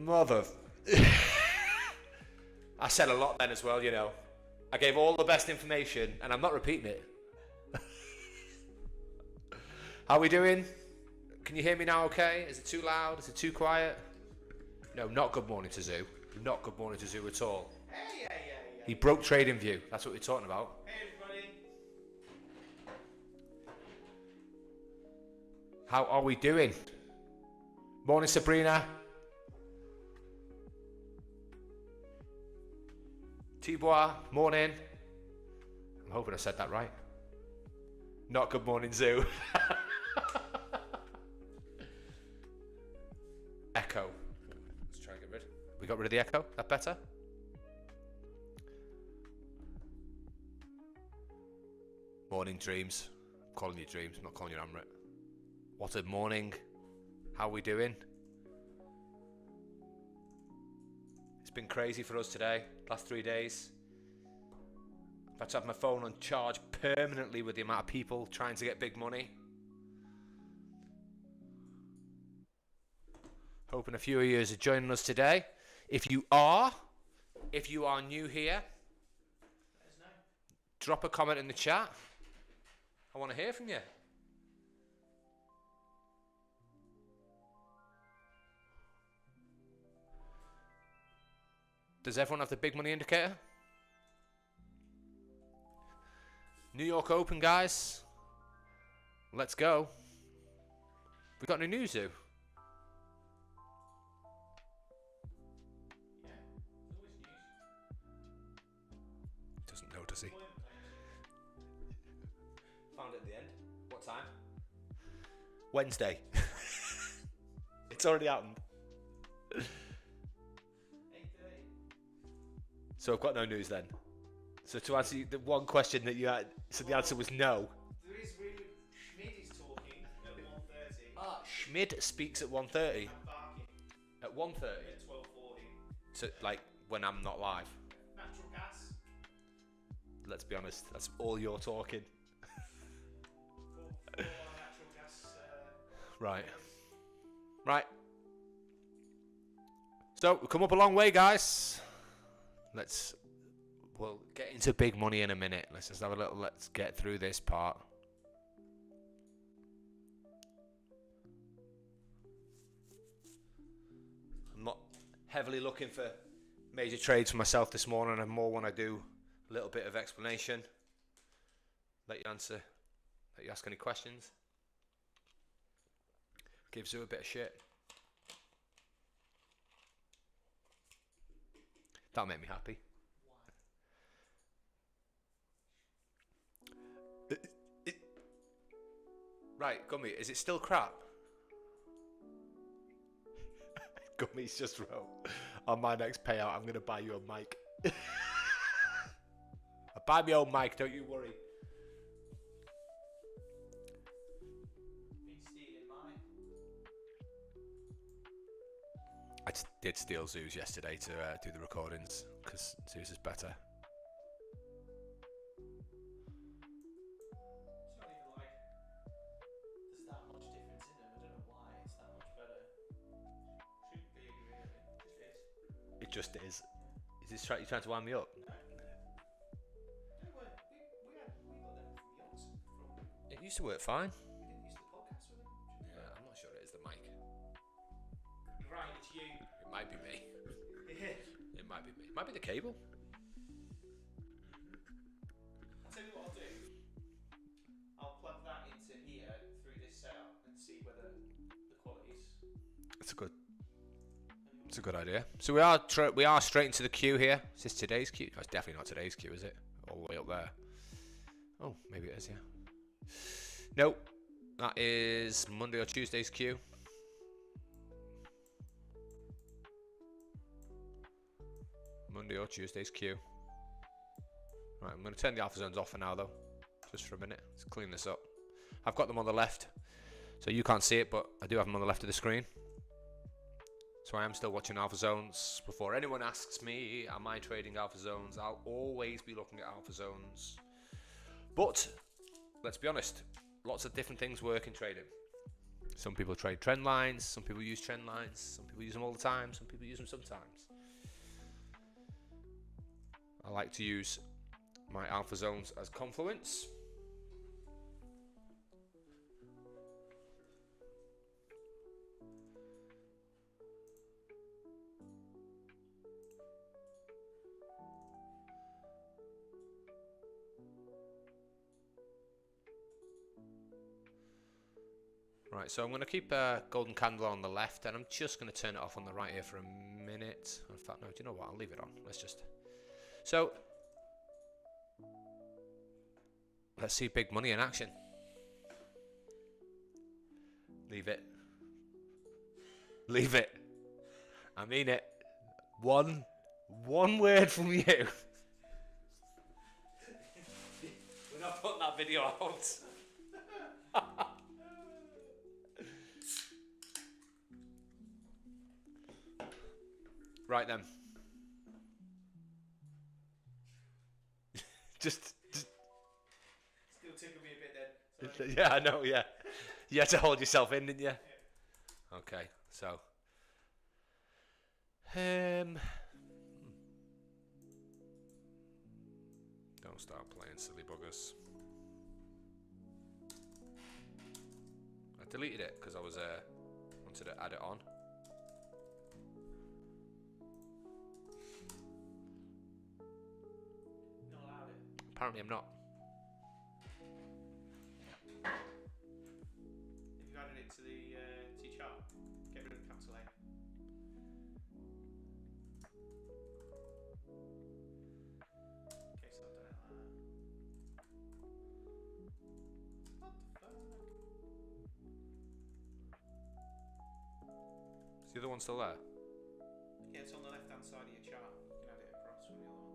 Mother. I said a lot then as well, you know. I gave all the best information, and I'm not repeating it. How are we doing? Can you hear me now okay? Is it too loud? Is it too quiet? No, not good morning to Zoo. Not good morning to Zoo at all. Hey. He broke trading view. That's what we're talking about. Hey, everybody. How are we doing? Morning, Sabrina. Tibois, morning. I'm hoping I said that right. Not good morning, Zoo. Echo. Let's try and get rid. We got rid of the echo. That better? Morning, Dreams. I'm calling you Dreams. I'm not calling you Amrit. What a morning. How are we doing? It's been crazy for us today. Last 3 days. I've had to have my phone on charge permanently with the amount of people trying to get big money. Hoping a few of you are joining us today. If you are new here, drop a comment in the chat. I want to hear from you. Does everyone have the big money indicator? New York Open, guys. Let's go. We got any news, Zoo? Yeah, there's always news. Doesn't know, does he? Found it at the end. What time? Wednesday. It's already happened. 8:30. So I've got no news then. So to answer the one question that you had, so the answer was no. There is really... Schmid is talking at 1:30. Ah, Schmid speaks at 1:30. I'm barking At 1:30? at 12:40. So, like, when I'm not live. Natural gas. Let's be honest, that's all you're talking. For natural gas. Right. So, we've come up a long way, guys. We'll get into big money in a minute. Let's just have let's get through this part. I'm not heavily looking for major trades for myself this morning. I'm more when I do a little bit of explanation. Let you ask any questions. Gives you a bit of shit. That'll make me happy. Right, Gummy, is it still crap? Gummy's just wrote, on my next payout, I'm going to buy you a mic. I'll buy me own mic, don't you worry. Been stealing mine. I did steal Zeus yesterday to do the recordings, because Zeus is better. It's not even like there's that much difference in them. I don't know why it's that much better. Shouldn't be really. It just is. Is this you trying to wind me up? No, we got them from Yots. It used to work fine. We didn't use the podcast with them. Yeah, I'm not sure it is the mic. Right, it's you. It might be me. It might be me. It might be the cable. I'll tell you what I'll do. I'll plug that into here through this setup and see whether the quality's... It's a good idea. So we are straight into the queue here. Is this today's queue? That's definitely not today's queue, is it? All the way up there. Oh, maybe it is, yeah. Nope. That is Monday or Tuesday's queue. Monday or Tuesday's queue. Right, I'm going to turn the AlphaZones off for now, though. Just for a minute. Let's clean this up. I've got them on the left. So you can't see it, but I do have them on the left of the screen. So I am still watching AlphaZones. Before anyone asks me, am I trading AlphaZones? I'll always be looking at AlphaZones. But, let's be honest, lots of different things work in trading. Some people trade trend lines, some people use trend lines, some people use them all the time, some people use them sometimes. I like to use my alpha zones as confluence. Right, so I'm going to keep a golden candle on the left, and I'm just going to turn it off on the right here for a minute. In fact, no, do you know what? I'll leave it on. So, let's see big money in action. Leave it. Leave it. I mean it. One word from you. We're not putting that video out. Right then. just Still tickle me a bit then. yeah, I know, yeah. You had to hold yourself in, didn't you? Yeah. Okay, so don't start playing silly buggers. I deleted it because I was wanted to add it on. Not allowed it. Apparently I'm not. If you've added it to the chart, get rid of the cancel A. Okay, so I've done it like that. What the fuck? Is the other one still there? Yeah, it's on the left hand side of your chart. You can add it across from the other one.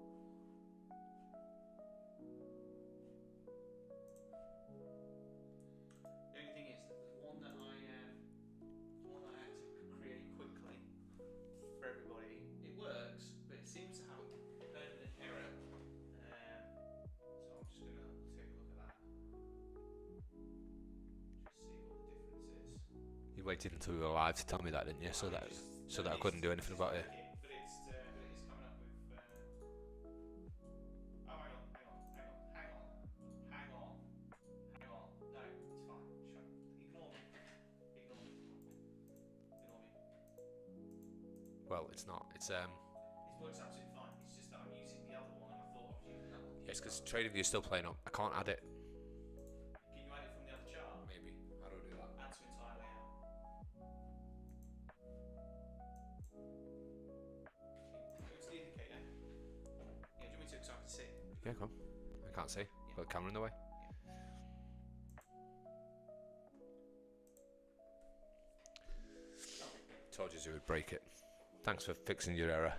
The only thing is that the one that I had to create quickly for everybody, it works, but it seems to have a permanent error. So I'm just going to take a look at that. Just see what the difference is. You waited until we were live to tell me that, didn't you? So that I couldn't do anything about it. But it's coming up with. Oh, hang on. No, it's fine. Shut. Ignore me. Well, it's not. It's It works absolutely fine. It's just that I'm using the other one, and I thought I was using that one. yes, because TradingView is still playing up. I can't add it. Can you add it from the other chart? Maybe. How do I do that? Add to entire layout. What's the indicator? Yeah, do you want me to? Because I can see. Yeah, come on. I can't see. Got the camera in the way. Told you it would break it. Thanks for fixing your error.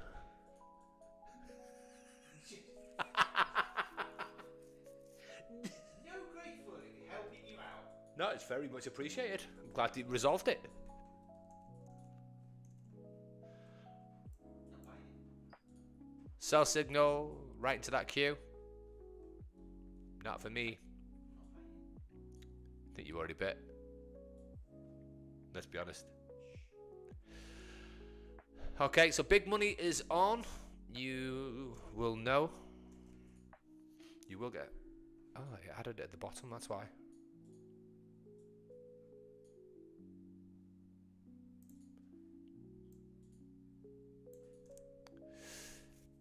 No, grateful in helping you out. No, it's very much appreciated. I'm glad you resolved it. Not buying it. Sell signal right into that queue. Not for me. Not buying it. I think you already bet. Let's be honest. Okay, so big money is on. You will know. You will get. Oh, I added it at the bottom, that's why.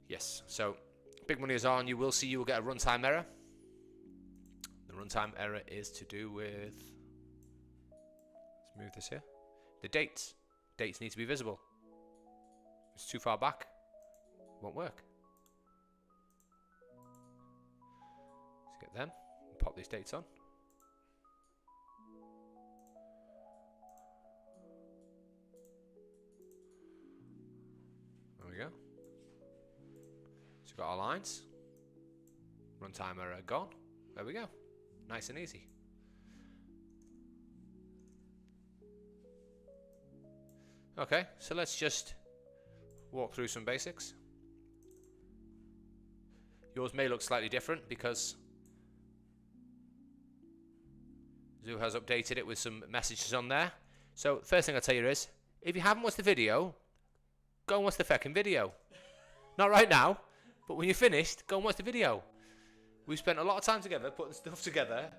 Yes, so big money is on. You will see you will get a runtime error. The runtime error is to do with. Let's move this here. The dates. Dates need to be visible. It's too far back. Won't work. Let's get them. Pop these dates on. There we go. So we've got our lines. Runtime error gone. There we go. Nice and easy. Okay, so let's just walk through some basics. Yours may look slightly different because Zoo has updated it with some messages on there. So first thing I'll tell you is, if you haven't watched the video, go and watch the fucking video. Not right now, but when you're finished, go and watch the video. We've spent a lot of time together putting stuff together,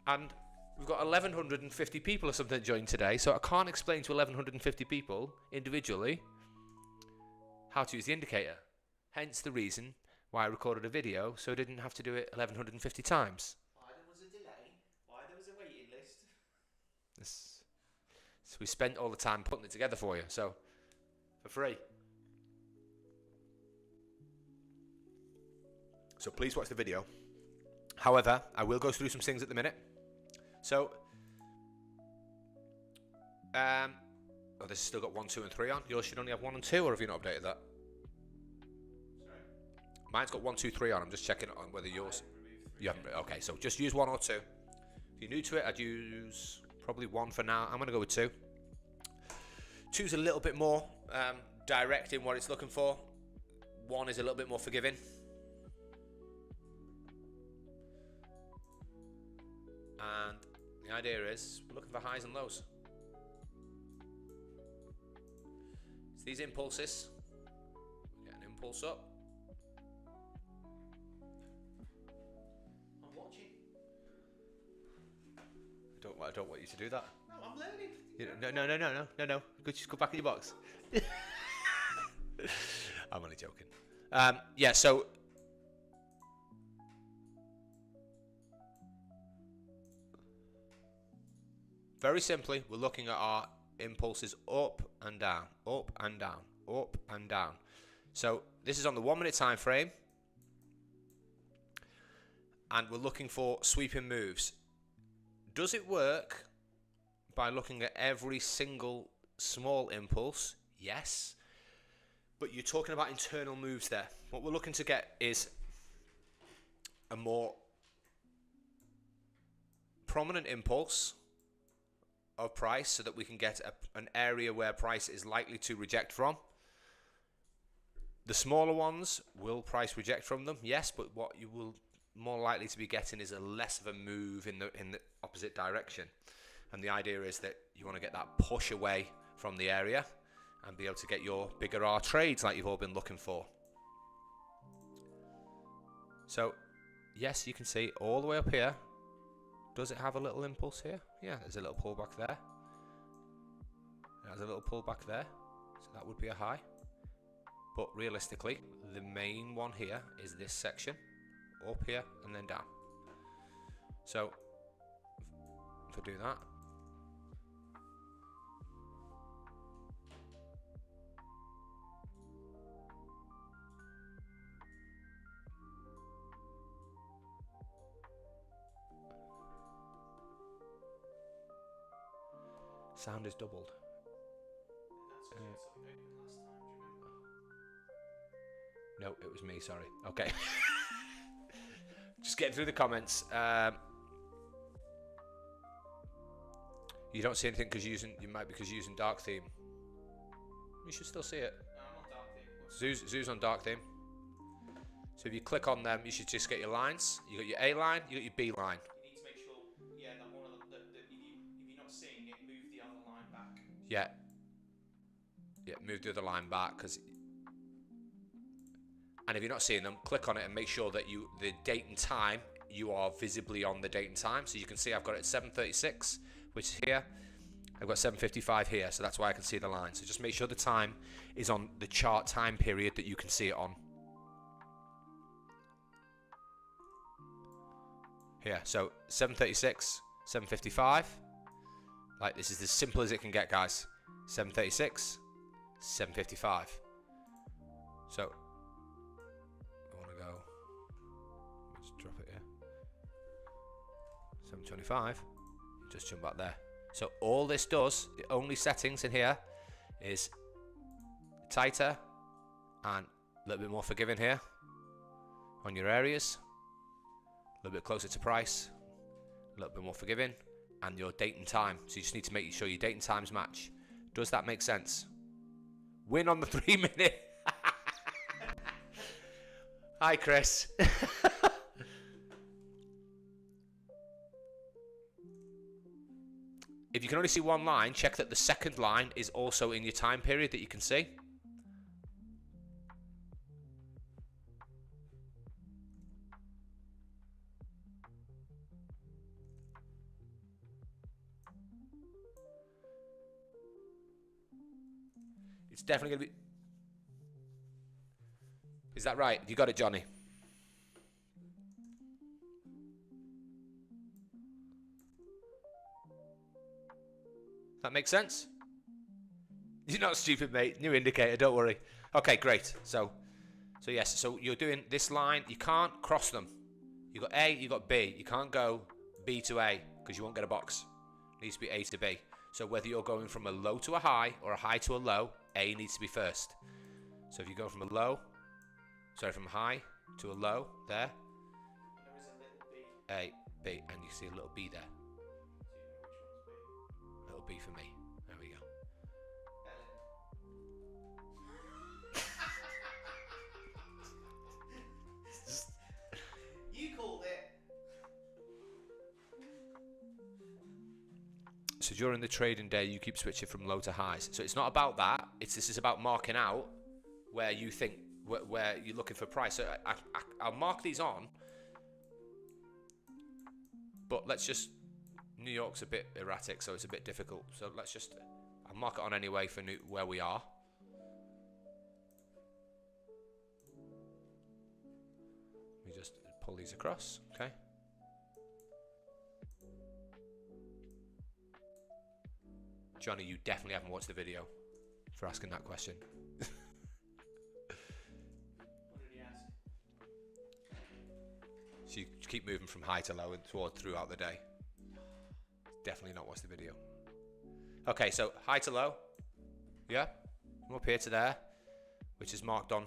and we've got 1,150 people or something joined today, so I can't explain to 1,150 people individually how to use the indicator. Hence the reason why I recorded a video, so I didn't have to do it 1,150 times. Why there was a delay, why there was a waiting list. So we spent all the time putting it together for you, so for free. So please watch the video. However, I will go through some things at the minute. So, oh, this has still got 1, 2, and 3 on. Yours should only have 1 and 2, or have you not updated that? Sorry? Mine's got 1, 2, 3 on. I'm just checking on whether yours. You haven't. Okay, so just use 1 or 2. If you're new to it, I'd use probably 1 for now. I'm going to go with 2. 2's a little bit more direct in what it's looking for. 1 is a little bit more forgiving. And the idea is we're looking for highs and lows. It's these impulses. Get an impulse up. I'm watching. I don't want you to do that. No, I'm learning. No. Just go back in your box. I'm only joking. Yeah, so very simply, we're looking at our impulses up and down, up and down, up and down. So this is on the 1 minute time frame, and we're looking for sweeping moves. Does it work by looking at every single small impulse? Yes. But you're talking about internal moves there. What we're looking to get is a more prominent impulse of price, so that we can get an area where price is likely to reject from. The smaller ones, will price reject from them? Yes, but what you will more likely to be getting is a less of a move in the opposite direction. And the idea is that you want to get that push away from the area and be able to get your bigger R trades like you've all been looking for. So yes, you can see all the way up here. Does it have a little impulse here? Yeah, there's a little pullback there. There's a little pullback there. So that would be a high. But realistically, the main one here is this section. Up here and then down. So, if I do that. Sound is doubled. That's because it's open last time, do you remember? No, it was me, sorry. Okay. Just getting through the comments. You don't see anything because you might be because you're using dark theme. You should still see it. No, I'm on dark theme. Zoo's on dark theme. So if you click on them, you should just get your lines. You got your A line, you got your B line. You need to make sure, yeah, that one of the if you're not seeing it, move the other line back. Yeah. Yeah, move the other line back, and if you're not seeing them, click on it and make sure that the date and time, you are visibly on the date and time. So you can see I've got it at 7:36, which is here. I've got 7:55 here, so that's why I can see the line. So just make sure the time is on the chart time period that you can see it on. Here, so 7:36, 7:55. Like, this is as simple as it can get, guys. 7:36, 7:55. So I want to go. Let me just drop it here. 7:25. Just jump back there. So all this does, the only settings in here is tighter and a little bit more forgiving here on your areas. A little bit closer to price, a little bit more forgiving, and your date and time. So you just need to make sure your date and times match. Does that make sense? Win on the 3 minute. Hi, Chris. if you can only see one line, check that the second line is also in your time period that you can see. It's definitely going to be... Is that right? You got it, Johnny? That makes sense? You're not stupid, mate. New indicator, don't worry. Okay, great. So yes, so you're doing this line. You can't cross them. You got A, you got B. You can't go B to A because you won't get a box. It needs to be A to B. So whether you're going from a low to a high or a high to a low, A needs to be first. So if you go from a high to a low, there. There is a little B. A, B, and you see a little B there. So you know which one's B. Little B for me. There we go. You called it. So during the trading day, you keep switching from low to highs. So it's not about that. This is about marking out where you think where you're looking for price. So I'll mark these on, but let's just... New York's a bit erratic, so it's a bit difficult. So I'll mark it on anyway for where we are. We just pull these across, okay? Johnny, you definitely haven't watched the video for asking that question. What did he ask? So you keep moving from high to low and throughout the day. Definitely not watch the video. Okay, so high to low. Yeah. From up here to there, which is marked on.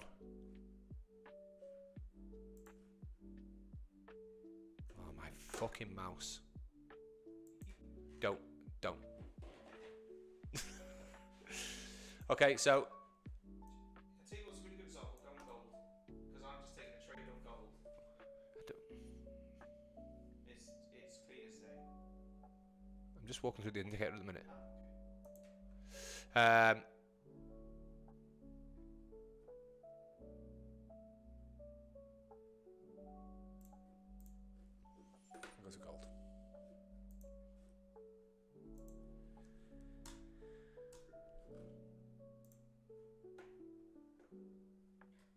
Oh, my fucking mouse. Don't. Okay, so... I'll tell you what's a really good result. We'll go on gold. Because I'm just taking a trade on gold. It's clean as day. I'm just walking through the indicator at the minute. Goes to gold.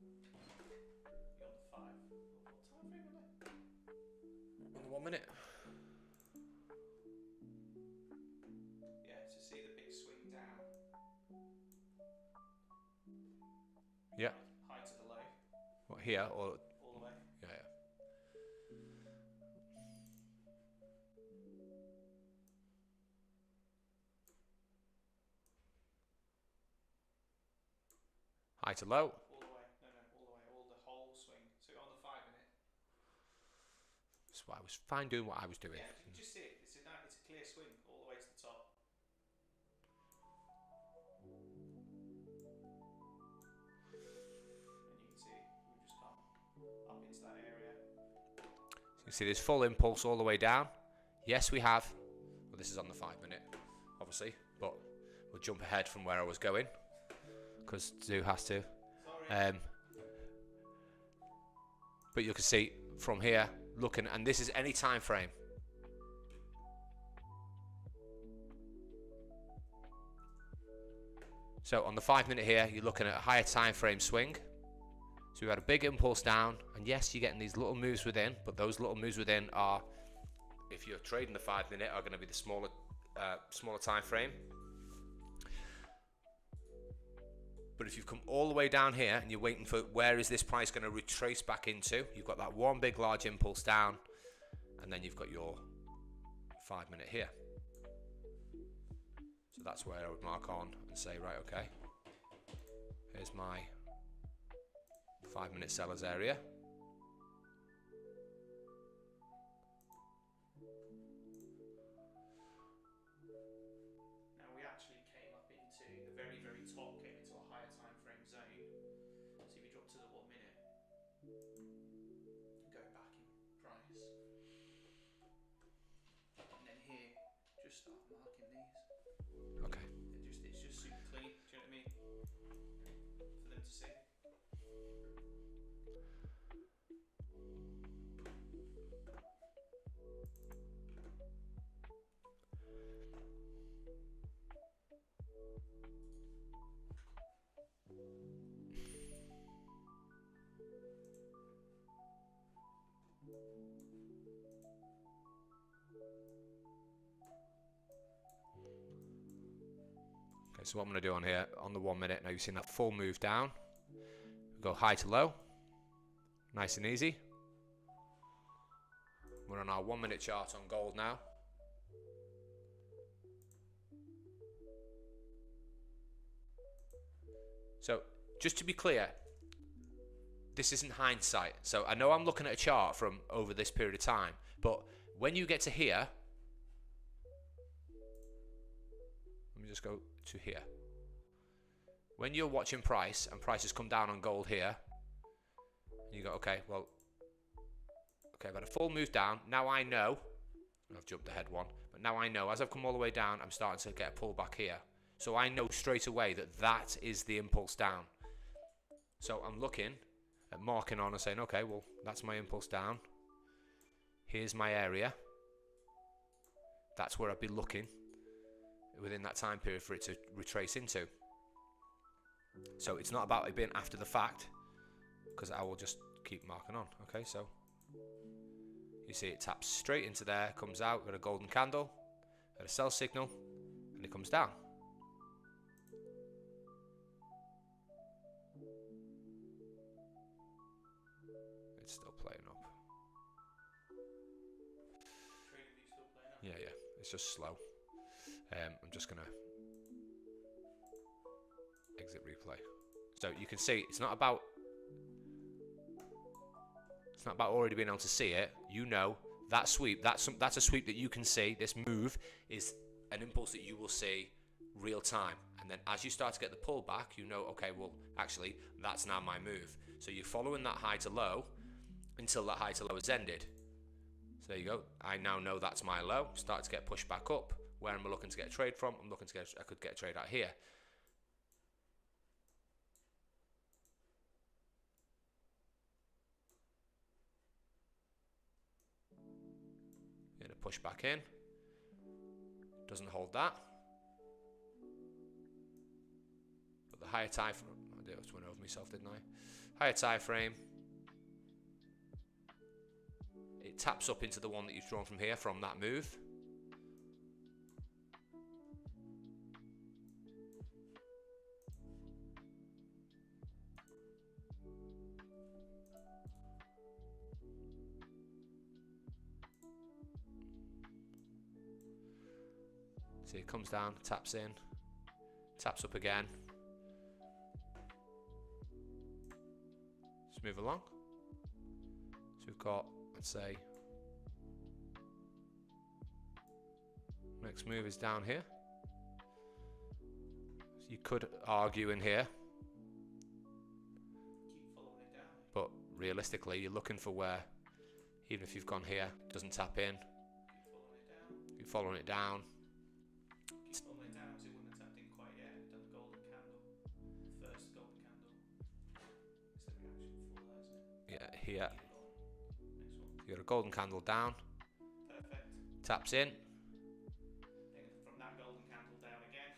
You're on the 5. What time frame on it? On the 1 minute. Yeah, to see the big swing down. Yeah. High to the low. What, here or... All the way. Yeah. High to low. All the way. No, all the way. All the whole swing. So on the 5 minute. So I was fine doing what I was doing. Yeah, you can just see it. It's a clear swing all the way to the top. And you can see we've just come up into that area. So you can see there's full impulse all the way down. Yes, we have. Well, this is on the 5 minute, obviously, but we'll jump ahead from where I was going because Zoo has to. Sorry. But you can see from here, looking, and this is any time frame. So on the 5 minute here, you're looking at a higher time frame swing. So we had a big impulse down, and yes, you're getting these little moves within, but those little moves within are, if you're trading the 5 minute, are going to be the smaller time frame. But if you've come all the way down here and you're waiting for where is this price going to retrace back into, you've got that one big large impulse down, and then you've got your 5 minute here. So that's where I would mark on and say, right, okay, here's my 5 minute sellers area. Now we actually came up into the very, very top, came into a higher time frame zone. So if you drop to the 1 minute, go back in price. And then here, just off my marking these. Okay. It's just super clean. Do you know what I mean? For them to see. Okay, so what I'm going to do on here, on the 1 minute, now you've seen that full move down. We go high to low. Nice and easy. We're on our 1 minute chart on gold now. So, just to be clear, this isn't hindsight. So, I know I'm looking at a chart from over this period of time, but when you get to here, let me just go to here. When you're watching price and prices come down on gold here, you go, okay, well, okay, I've had a full move down. Now I know, I've jumped ahead one, but now I know as I've come all the way down, I'm starting to get a pullback here. So I know straight away that that is the impulse down. So I'm looking at marking on and saying, okay, well, that's my impulse down. Here's my area. That's where I'd be looking within that time period for it to retrace into. So it's not about it being after the fact, because I will just keep marking on. Okay, so you see it taps straight into there, comes out, got a golden candle, got a sell signal, and it comes down. It's still playing up. Trading view still playing up. Yeah, it's just slow. I'm just gonna exit replay. So you can see it's not about already being able to see it. You know that sweep, that's a sweep that you can see. This move is an impulse that you will see real time, and then as you start to get the pullback, you know, okay, well, actually, that's now my move. So you're following that high to low until that high to low has ended. So there you go. I now know that's my low. Start to get pushed back up. Where am I looking to get a trade from? I'm looking to get. I could get a trade out here. Gonna push back in. Doesn't hold that. But the higher time frame. I just went over myself, didn't I? Higher time frame. It taps up into the one that you've drawn from here from that move. See, it comes down, taps in, taps up again. Let's move along. So we've got, let's say, next move is down here. So you could argue in here, Keep following it down. but realistically, you're looking for where, even if you've gone here, it doesn't tap in. Keep following it down. Keep following it down. Keep following it down because it wouldn't have tapped in quite yet. Done the golden candle. First golden candle. It's the reaction for that, isn't it? Yeah, here. Keep going. Next one. You got a golden candle down, Perfect. taps in. Then from that golden candle down again.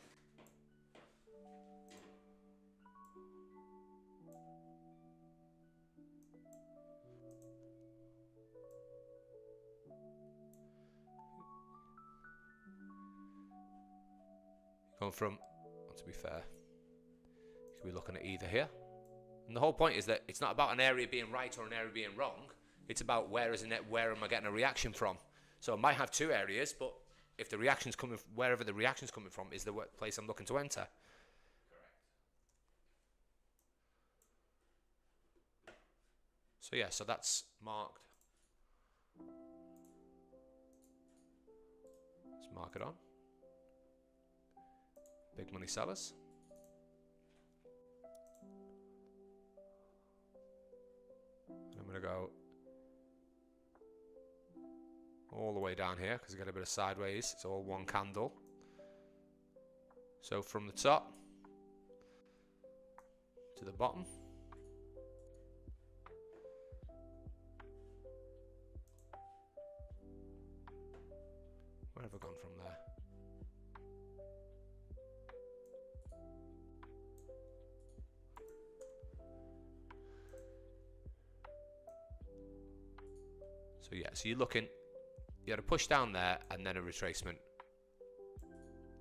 Going from, well, to be fair, you could be looking at either here. And the whole point is that it's not about an area being right or an area being wrong. It's about where am I getting a reaction from. So I might have two areas, but if the reaction's coming, wherever the reaction's coming from is the place I'm looking to enter. Correct. So yeah, so that's marked. Let's mark it on. Big money sellers. And I'm going to go all the way down here because I got a bit of sideways. It's all one candle. So from the top to the bottom. Where have I gone from there? So yeah, so you're looking, you had a push down there and then a retracement.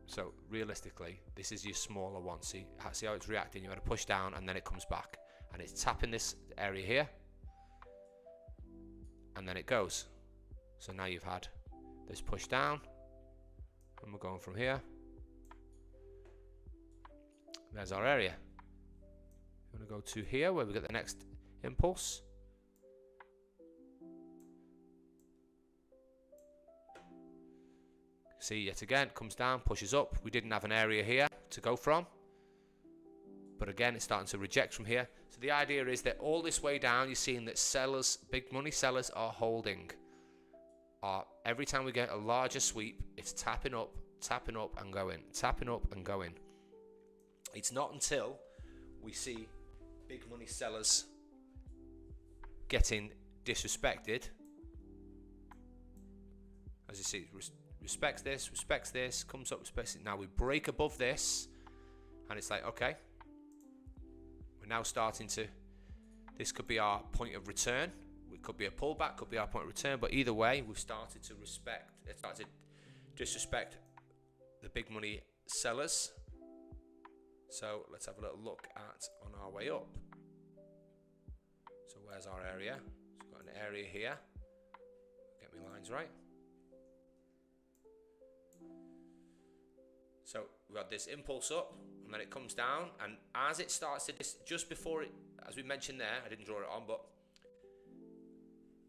So realistically, this is your smaller one. See how it's reacting? You had a push down and then it comes back. And it's tapping this area here. And then it goes. So now you've had this push down. And we're going from here. There's our area. You want to go to here where we get the next impulse. See, yet again, comes down, pushes up. We didn't have an area here to go from. But again, it's starting to reject from here. So the idea is that all this way down, you're seeing that sellers, big money sellers are holding. Every time we get a larger sweep, it's tapping up and going, tapping up and going. It's not until we see big money sellers getting disrespected. As you see, respects this, comes up, respects it. Now we break above this, and it's like, okay, we're now starting to, this could be our point of return. It could be a pullback, could be our point of return, but either way, we've started to disrespect the big money sellers. So let's have a little look at on our way up. So where's our area? So we've got an area here. Get my lines right. So we've got this impulse up, and then it comes down, and as it starts to, just before it, as we mentioned there, I didn't draw it on, but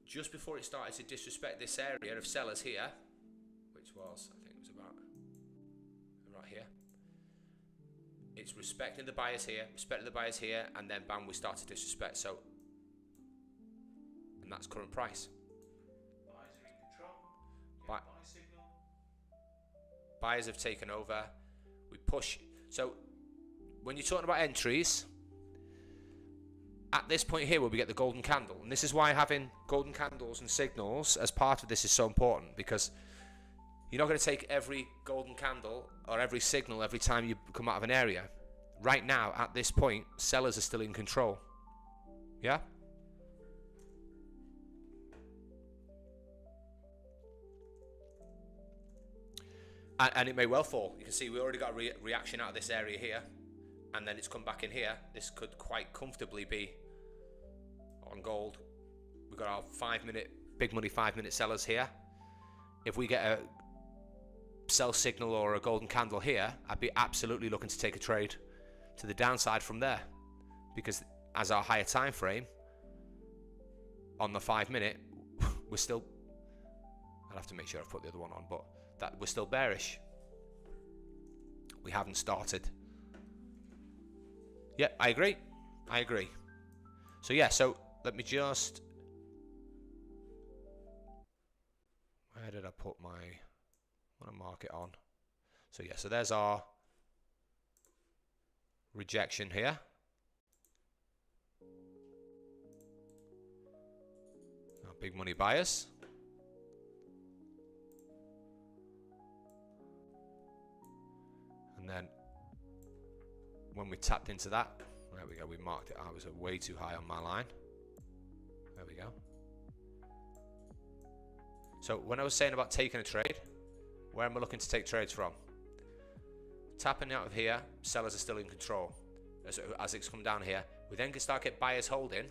just before it started to disrespect this area of sellers here, which was, I think it was about right here, it's respecting the buyers here, and then bam, we start to disrespect. So, and that's current price. Buyers are in control. Buy signal. Buyers have taken over. We push. So when you're talking about entries, at this point here where we get the golden candle, and this is why having golden candles and signals as part of this is so important, because you're not going to take every golden candle or every signal every time you come out of an area. Right now, at this point, sellers are still in control. Yeah? And it may well fall. You can see we already got a reaction out of this area here, and then it's come back in here. This could quite comfortably be on gold. We've got our 5-minute, big money 5-minute sellers here. If we get a sell signal or a golden candle here, I'd be absolutely looking to take a trade to the downside from there, because as our higher time frame on the 5-minute, we're still, I'll have to make sure I've put the other one on, but that we're still bearish. We haven't started. Yeah, I agree. So yeah, so let me just, where did I put my, I want to mark it on. So yeah, so there's our rejection here. Our big money buyers. And then when we tapped into that, there we go, we marked it. I was way too high on my line. There we go. So when I was saying about taking a trade, where am I looking to take trades from? Tapping out of here, sellers are still in control. As it's come down here, we then can start get buyers holding.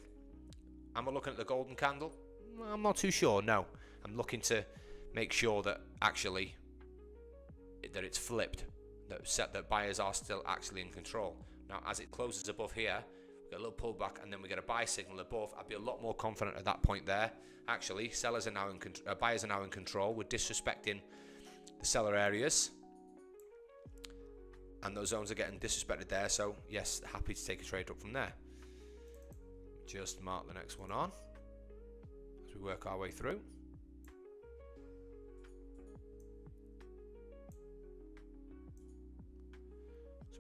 Am I looking at the golden candle? I'm not too sure, no. I'm looking to make sure that actually, that it's flipped. That buyers are still actually in control. Now, as it closes above here, we get a little pullback, and then we get a buy signal above. I'd be a lot more confident at that point there. Actually, sellers are now in buyers are now in control. We're disrespecting the seller areas, and those zones are getting disrespected there. So yes, happy to take a trade up from there. Just mark the next one on as we work our way through.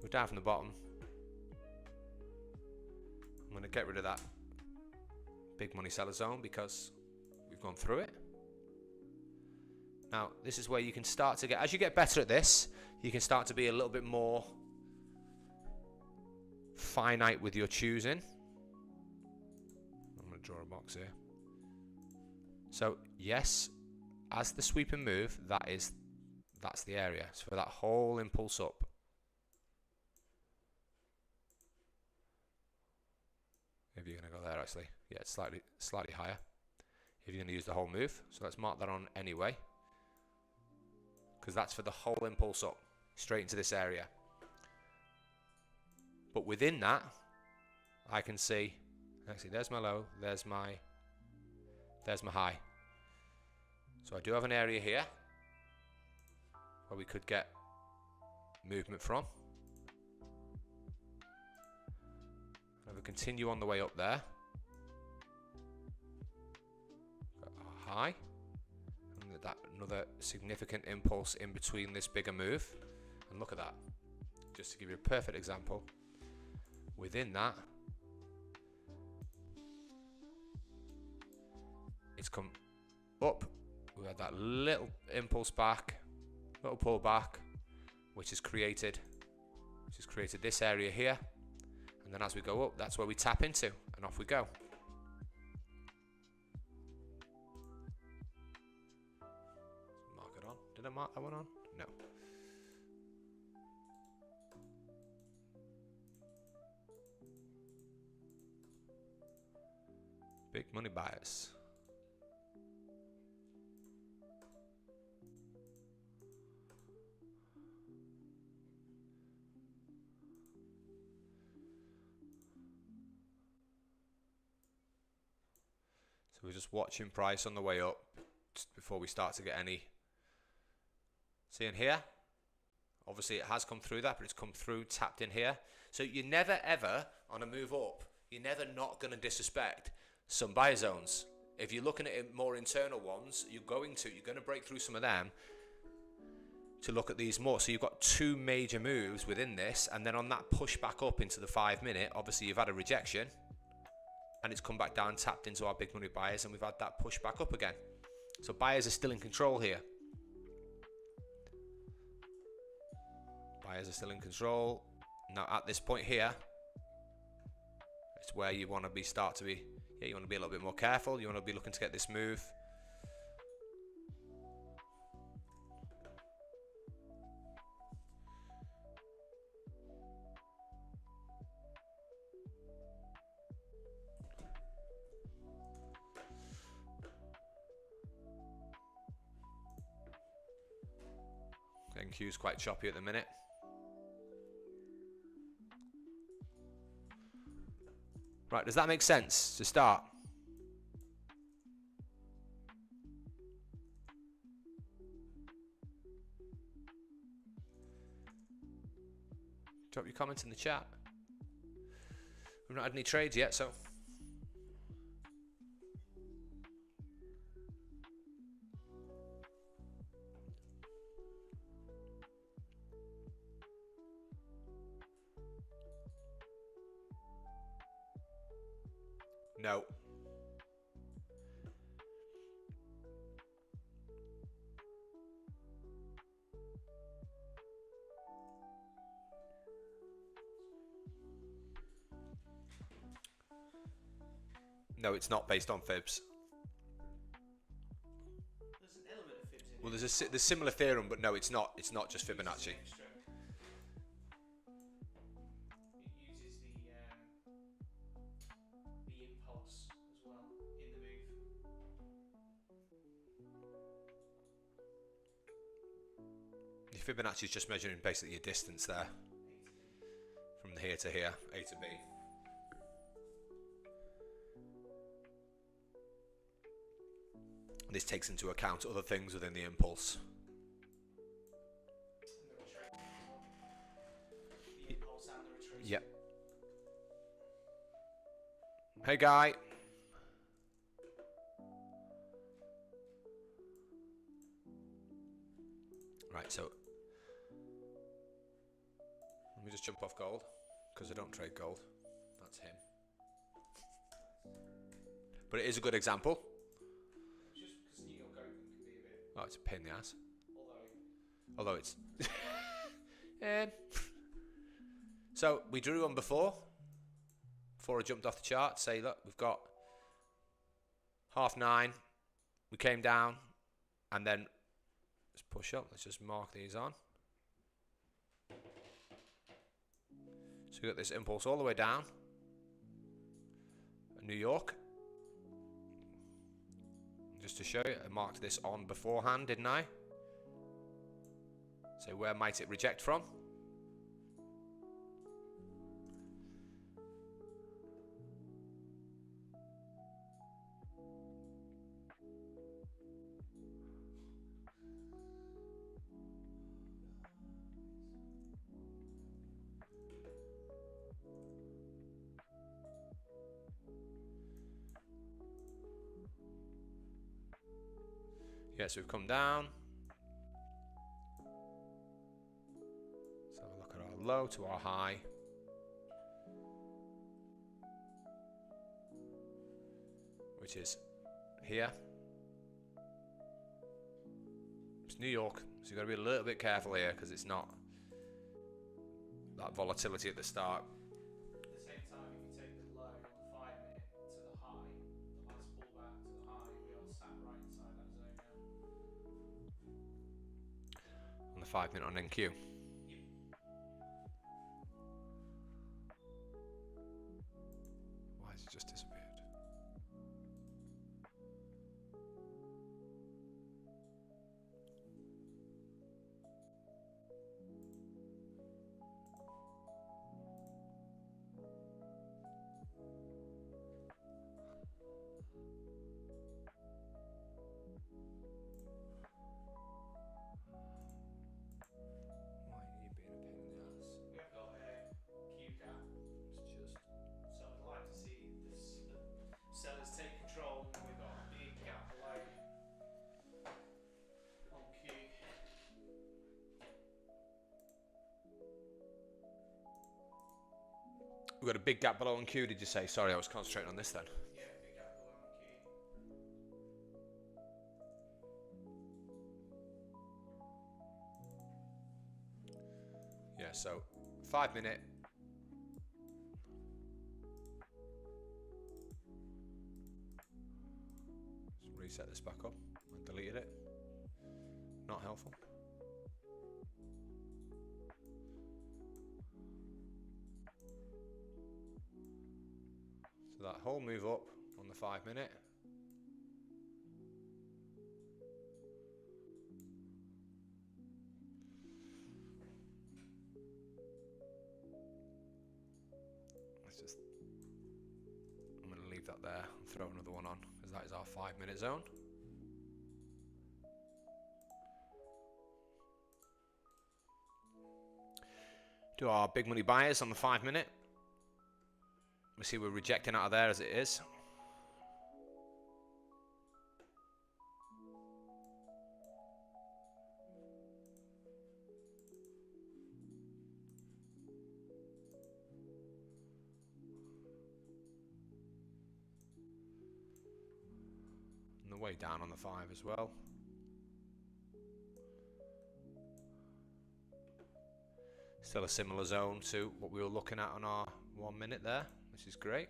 We're down from the bottom. I'm going to get rid of that big money seller zone because we've gone through it. Now, this is where you can start to get, as you get better at this, you can start to be a little bit more finite with your choosing. I'm going to draw a box here. So, yes, as the sweeping move, that's the area. So for that whole impulse up. If you're going to go there, actually. Yeah, it's slightly higher. If you're going to use the whole move. So let's mark that on anyway. Because that's for the whole impulse up. Straight into this area. But within that, I can see, actually there's my low, there's my high. So I do have an area here where we could get movement from. And we continue on the way up there. Got a high. And that another significant impulse in between this bigger move. And look at that. Just to give you a perfect example. Within that, it's come up. We had that little impulse back, little pull back, which has created this area here. And then as we go up, that's where we tap into, and off we go. Mark it on. Did I mark that one on? No. Big money buyers. So we're just watching price on the way up just before we start to get any. Seeing here, obviously it has come through that, but it's come through, tapped in here. So you're never ever on a move up, you're never not going to disrespect some buy zones. If you're looking at more internal ones, you're going to break through some of them to look at these more. So you've got two major moves within this, and then on that push back up into the 5 minute, obviously you've had a rejection, and it's come back down, tapped into our big money buyers, and we've had that push back up again. So buyers are still in control here. Buyers are still in control. Now at this point here, it's where you want to be, you want to be a little bit more careful. You want to be looking to get this move. NQ's quite choppy at the minute. Right, does that make sense to start? Drop your comments in the chat. We've not had any trades yet, so. No. No, it's not based on fibs. There's an element of fibs in Well, it. there's similar theorem, but no, it's not. It's not just Fibonacci. It uses the impulse as well in the move. The Fibonacci is just measuring basically your distance there, from here to here, A to B. This takes into account other things within the impulse. And the retrace as well. The impulse and the retrace. Yep. Hey, guy. Right, so Let me just jump off gold, because I don't trade gold. That's him. But it is a good example. Just because New York Open can be a bit. Oh, it's a pain in the ass. Although Although it's... So, we drew on before I jumped off the chart. Say, look, we've got 9:30. We came down, and then let's push up. Let's just mark these on. So we got this impulse all the way down. New York. Just to show you, I marked this on beforehand, didn't I? So where might it reject from? Yes, we've come down. Let's have a look at our low to our high. Which is here. It's New York, so you've got to be a little bit careful here because it's not that volatility at the start. at the same time, if you take the low on the 5 minute to the high, the last pullback to the high, we are sat right inside that zone now. On the 5 minute on NQ. Yep. Why has it just disappeared? Why are you being a pain in the ass? We have got a Q gap, It's just... so I'd like to see the sellers take control, and we've got a big gap below on Q. We've got a big gap below on Q, did you say? Sorry, I was concentrating on this then. Yeah, big gap below on Q. Yeah, so 5 minute. Just reset this back up. I deleted it. Not helpful. So that whole move up on the 5 minute. Let's just... I'm going to leave that there and throw another one on because that is our 5 minute zone. Do our big money buyers on the 5 minute. We see we're rejecting out of there as it is. And the way down on the 5 as well. Still a similar zone to what we were looking at on our 1 minute there, which is great.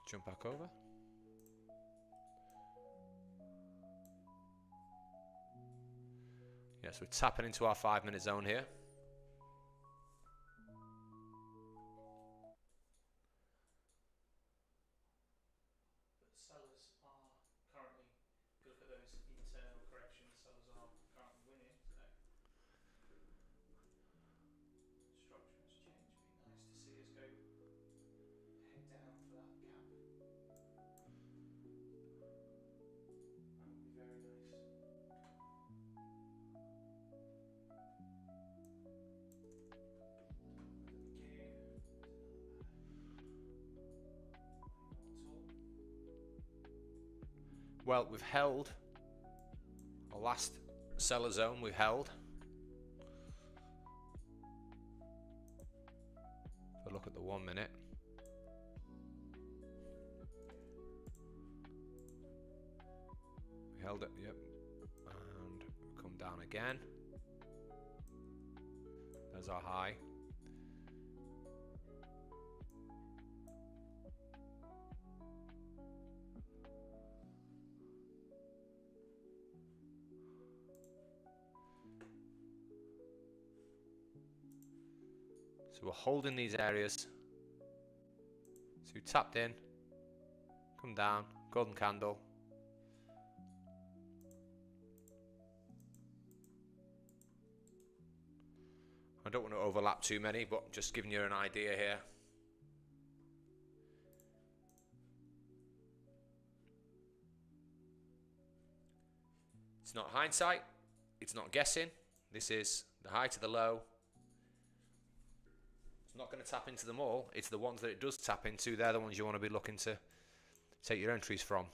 Jump back over. Yes, we're tapping into our 5 minute zone here. But sellers are currently, if you look at those internal corrections, sellers are currently winning today. Structure has changed. Be nice to see us go head down for that gap. That would be very nice. Well, we've held our last seller zone. We've held. If I look at the 1 minute. We held it, yep. And come down again. There's our high. So we're holding these areas. So we tapped in, come down, golden candle. I don't want to overlap too many, but just giving you an idea here. It's not hindsight, it's not guessing. This is the high to the low. It's not going to tap into them all. It's the ones that it does tap into. They're the ones you want to be looking to take your entries from.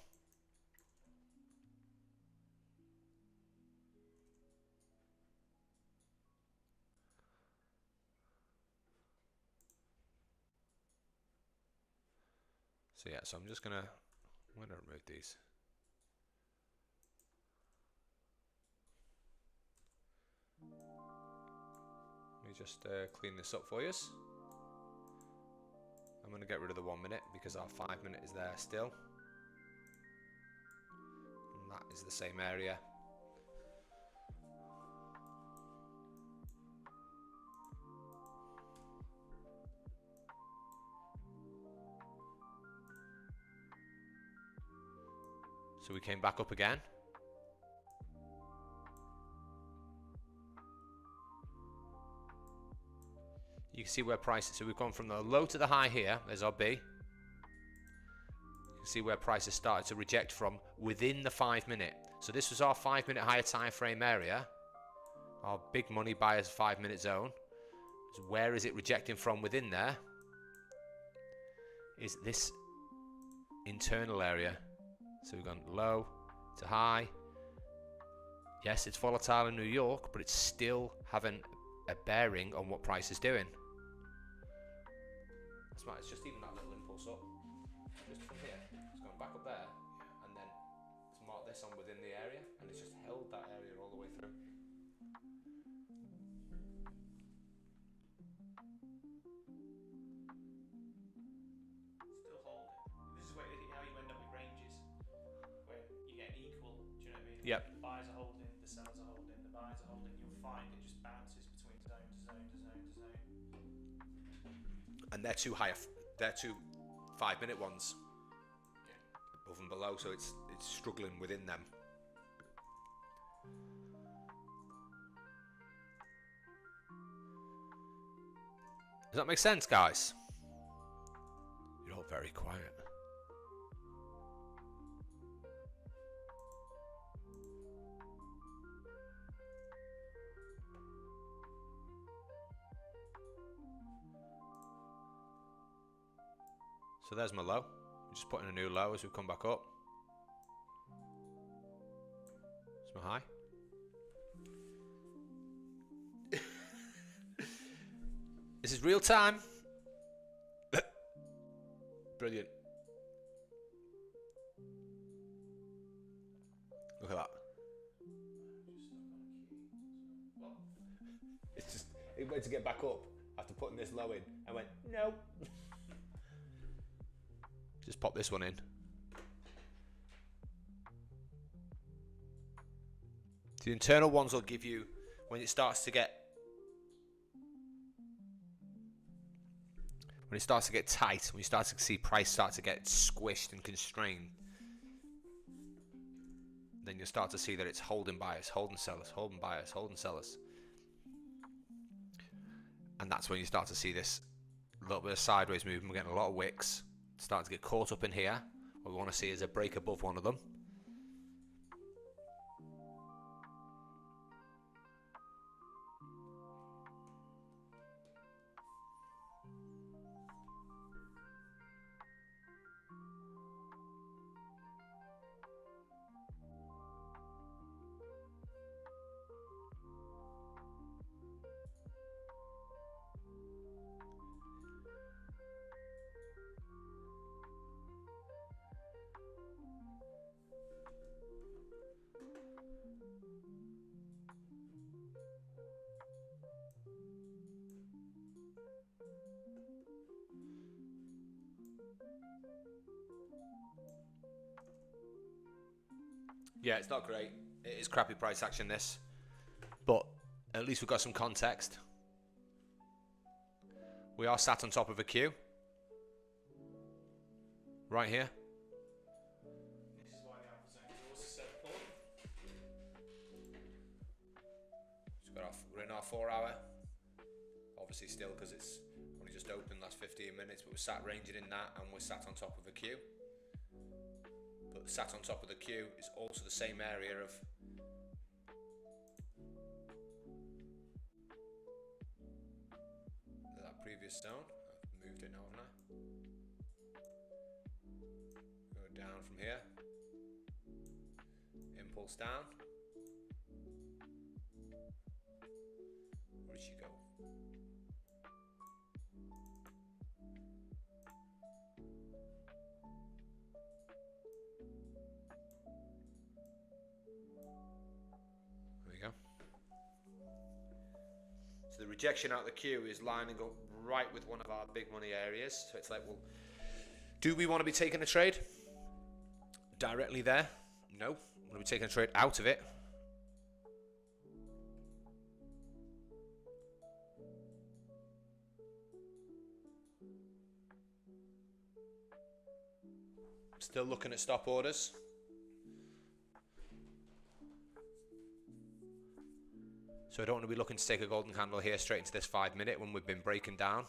So yeah, so I'm just going to remove these. Let me just clean this up for you. I'm going to get rid of the 1 minute because our 5 minute is there still. And that is the same area. So we came back up again. You can see where prices, so we've gone from the low to the high here, there's our B. You can see where prices started to reject from within the 5 minute. So this was our 5 minute higher time frame area, our big money buyers 5 minute zone. So where is it rejecting from within there? Is this internal area. So we've gone low to high. Yes, it's volatile in New York, but it's still having a bearing on what price is doing. That's right, it's just even that little impulse up. Just from here, it's gone back up there, and then it's marked this on within the area, and it's just held that area all the way through. Still holding. This is how you end up with ranges, where you get equal, do you know what I mean? Yep. The buyers are holding, the sellers are holding, the buyers are holding. You'll find it just bounces between zone to zone to zone to zone. And they're two higher, they're two 5 minute ones. Yeah. Above and below, so it's struggling within them. Does that make sense, guys? You're all very quiet. So there's my low. I'm just putting a new low as we come back up. It's my high. This is real time. Brilliant. Look at that. It's just, it went to get back up after putting this low in. I went, no. Just pop this one in. The internal ones will give you, when it starts to get tight, when you start to see price start to get squished and constrained, then you'll start to see that it's holding buyers, holding sellers, holding buyers, holding sellers. And that's when you start to see this little bit of sideways movement. We're getting a lot of wicks. Starting to get caught up in here. What we want to see is a break above one of them. Yeah, it's not great. It is crappy price action, this. But at least we've got some context. We are sat on top of a queue. Right here. This is why the AlphaZone is also so important. We're in our 4 hour. Obviously still because it's only just open last 15 minutes, but we're sat ranging in that and we're sat on top of a queue. But sat on top of the queue is also the same area of that previous zone. I've moved it now, haven't I? Go down from here. Impulse down. Where did she go? There we go. So the rejection out of the queue is lining up right with one of our big money areas. So it's like, well, do we want to be taking a trade directly there? No. We're going to be taking a trade out of it. Still looking at stop orders. So I don't want to be looking to take a golden candle here straight into this 5 minute when we've been breaking down.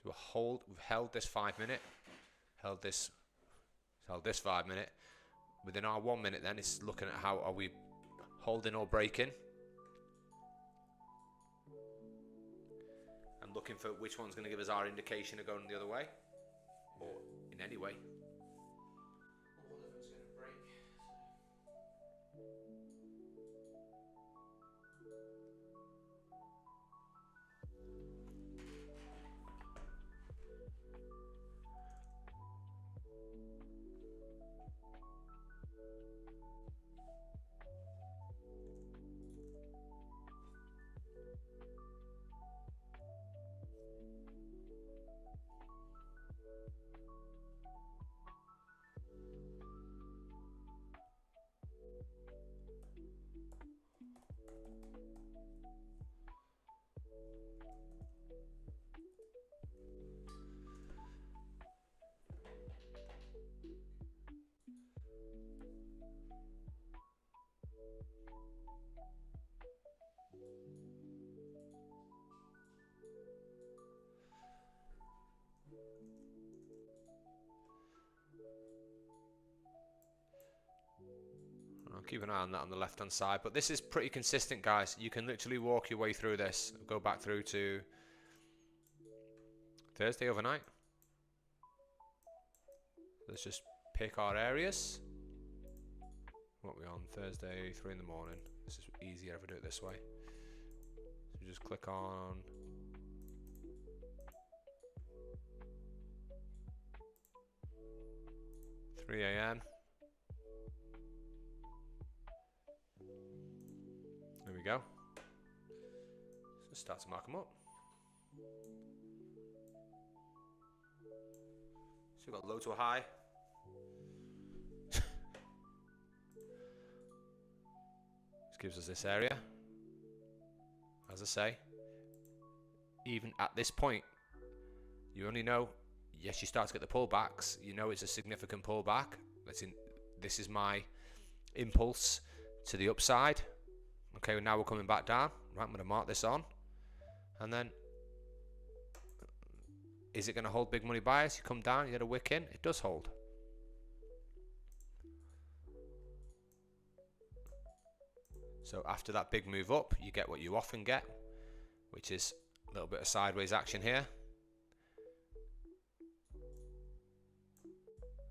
So we've held this 5 minute, held this 5 minute. Within our 1 minute then it's looking at how are we holding or breaking. And looking for which one's going to give us our indication of going the other way. Or in any way. Or one of them's going to break. I'll keep an eye on that on the left hand side, but this is pretty consistent, guys. You can literally walk your way through this. Go back through to Thursday overnight. Let's just pick our areas. What are we on? Thursday, 3 in the morning. This is easier if I do it this way. So just click on (3 a.m.). There we go. So start to mark them up. So we've got low to a high. This gives us this area. As I say, even at this point, you only know, yes, you start to get the pullbacks. You know it's a significant pullback. This is my impulse to the upside. Okay, now we're coming back down. Right, I'm going to mark this on. And then, is it going to hold big money bias? You come down, you get a wick in. It does hold. So after that big move up, you get what you often get, which is a little bit of sideways action here.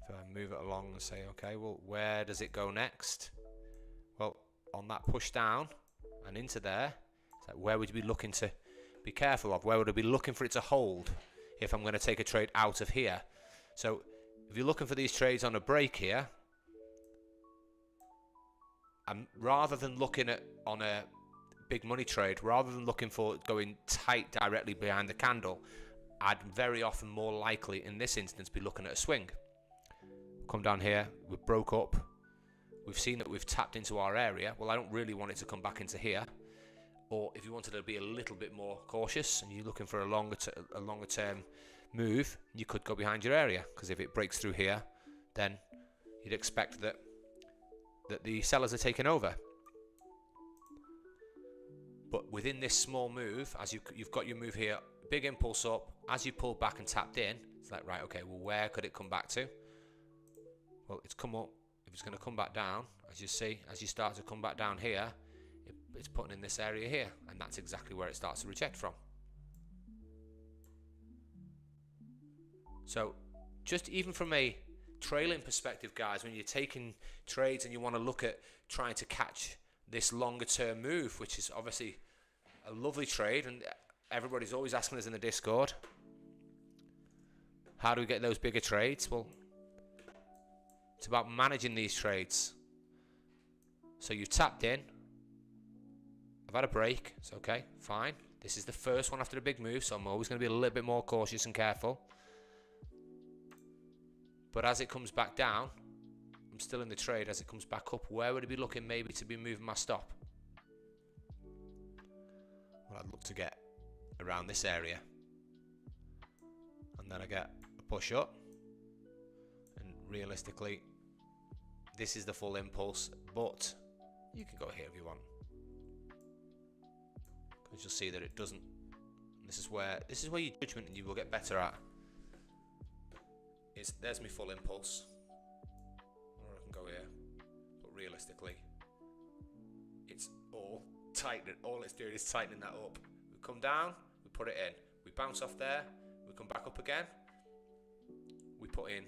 If I move it along and say, okay, well, where does it go next? Well, on that push down and into there, it's like, where would you be looking to be careful of? Where would I be looking for it to hold? if I'm going to take a trade out of here. So if you're looking for these trades on a break here, rather than looking at on a big money trade, rather than looking for going tight directly behind the candle, I'd very often more likely in this instance be looking at a swing. Come down here, we've broke up, we've seen that we've tapped into our area. Well, I don't really want it to come back into here. Or if you wanted to be a little bit more cautious and you're looking for a longer term move, you could go behind your area, because if it breaks through here, then you'd expect that the sellers are taking over. But within this small move, as you've got your move here, big impulse up, as you pulled back and tapped in, it's like, right, okay, well, where could it come back to? Well, it's come up. If it's going to come back down, as you see, as you start to come back down here, it's putting in this area here, and that's exactly where it starts to reject from. So just even from a trailing perspective, guys, when you're taking trades and you want to look at trying to catch this longer term move, which is obviously a lovely trade, and everybody's always asking us in the Discord, how do we get those bigger trades? Well, it's about managing these trades. So you've tapped in, I've had a break, it's okay, fine. This is the first one after a big move, so I'm always going to be a little bit more cautious and careful. But as it comes back down, I'm still in the trade. As it comes back up, where would it be looking maybe to be moving my stop? Well, I'd look to get around this area. And then I get a push up. And realistically, this is the full impulse, but you can go here if you want. Because you'll see that it doesn't. This is where your judgment and you will get better at. There's my full impulse. Or I can go here. But realistically, it's all tightening. All it's doing is tightening that up. We come down, we put it in. We bounce off there, we come back up again. We put in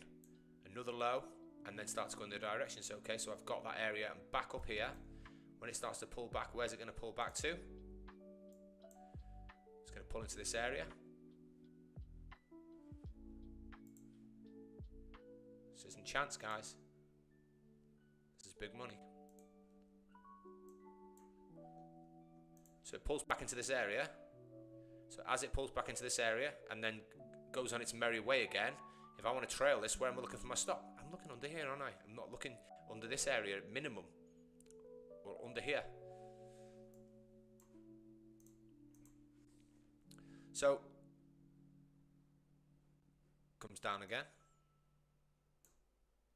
another low and then start to go in the direction. So okay, so I've got that area and back up here. When it starts to pull back, where's it going to pull back to? It's going to pull into this area. This isn't chance, guys. This is big money. So it pulls back into this area. So as it pulls back into this area and then goes on its merry way again, if I want to trail this, where am I looking for my stop? I'm looking under here, aren't I? I'm not looking under this area at minimum. Or under here. So comes down again.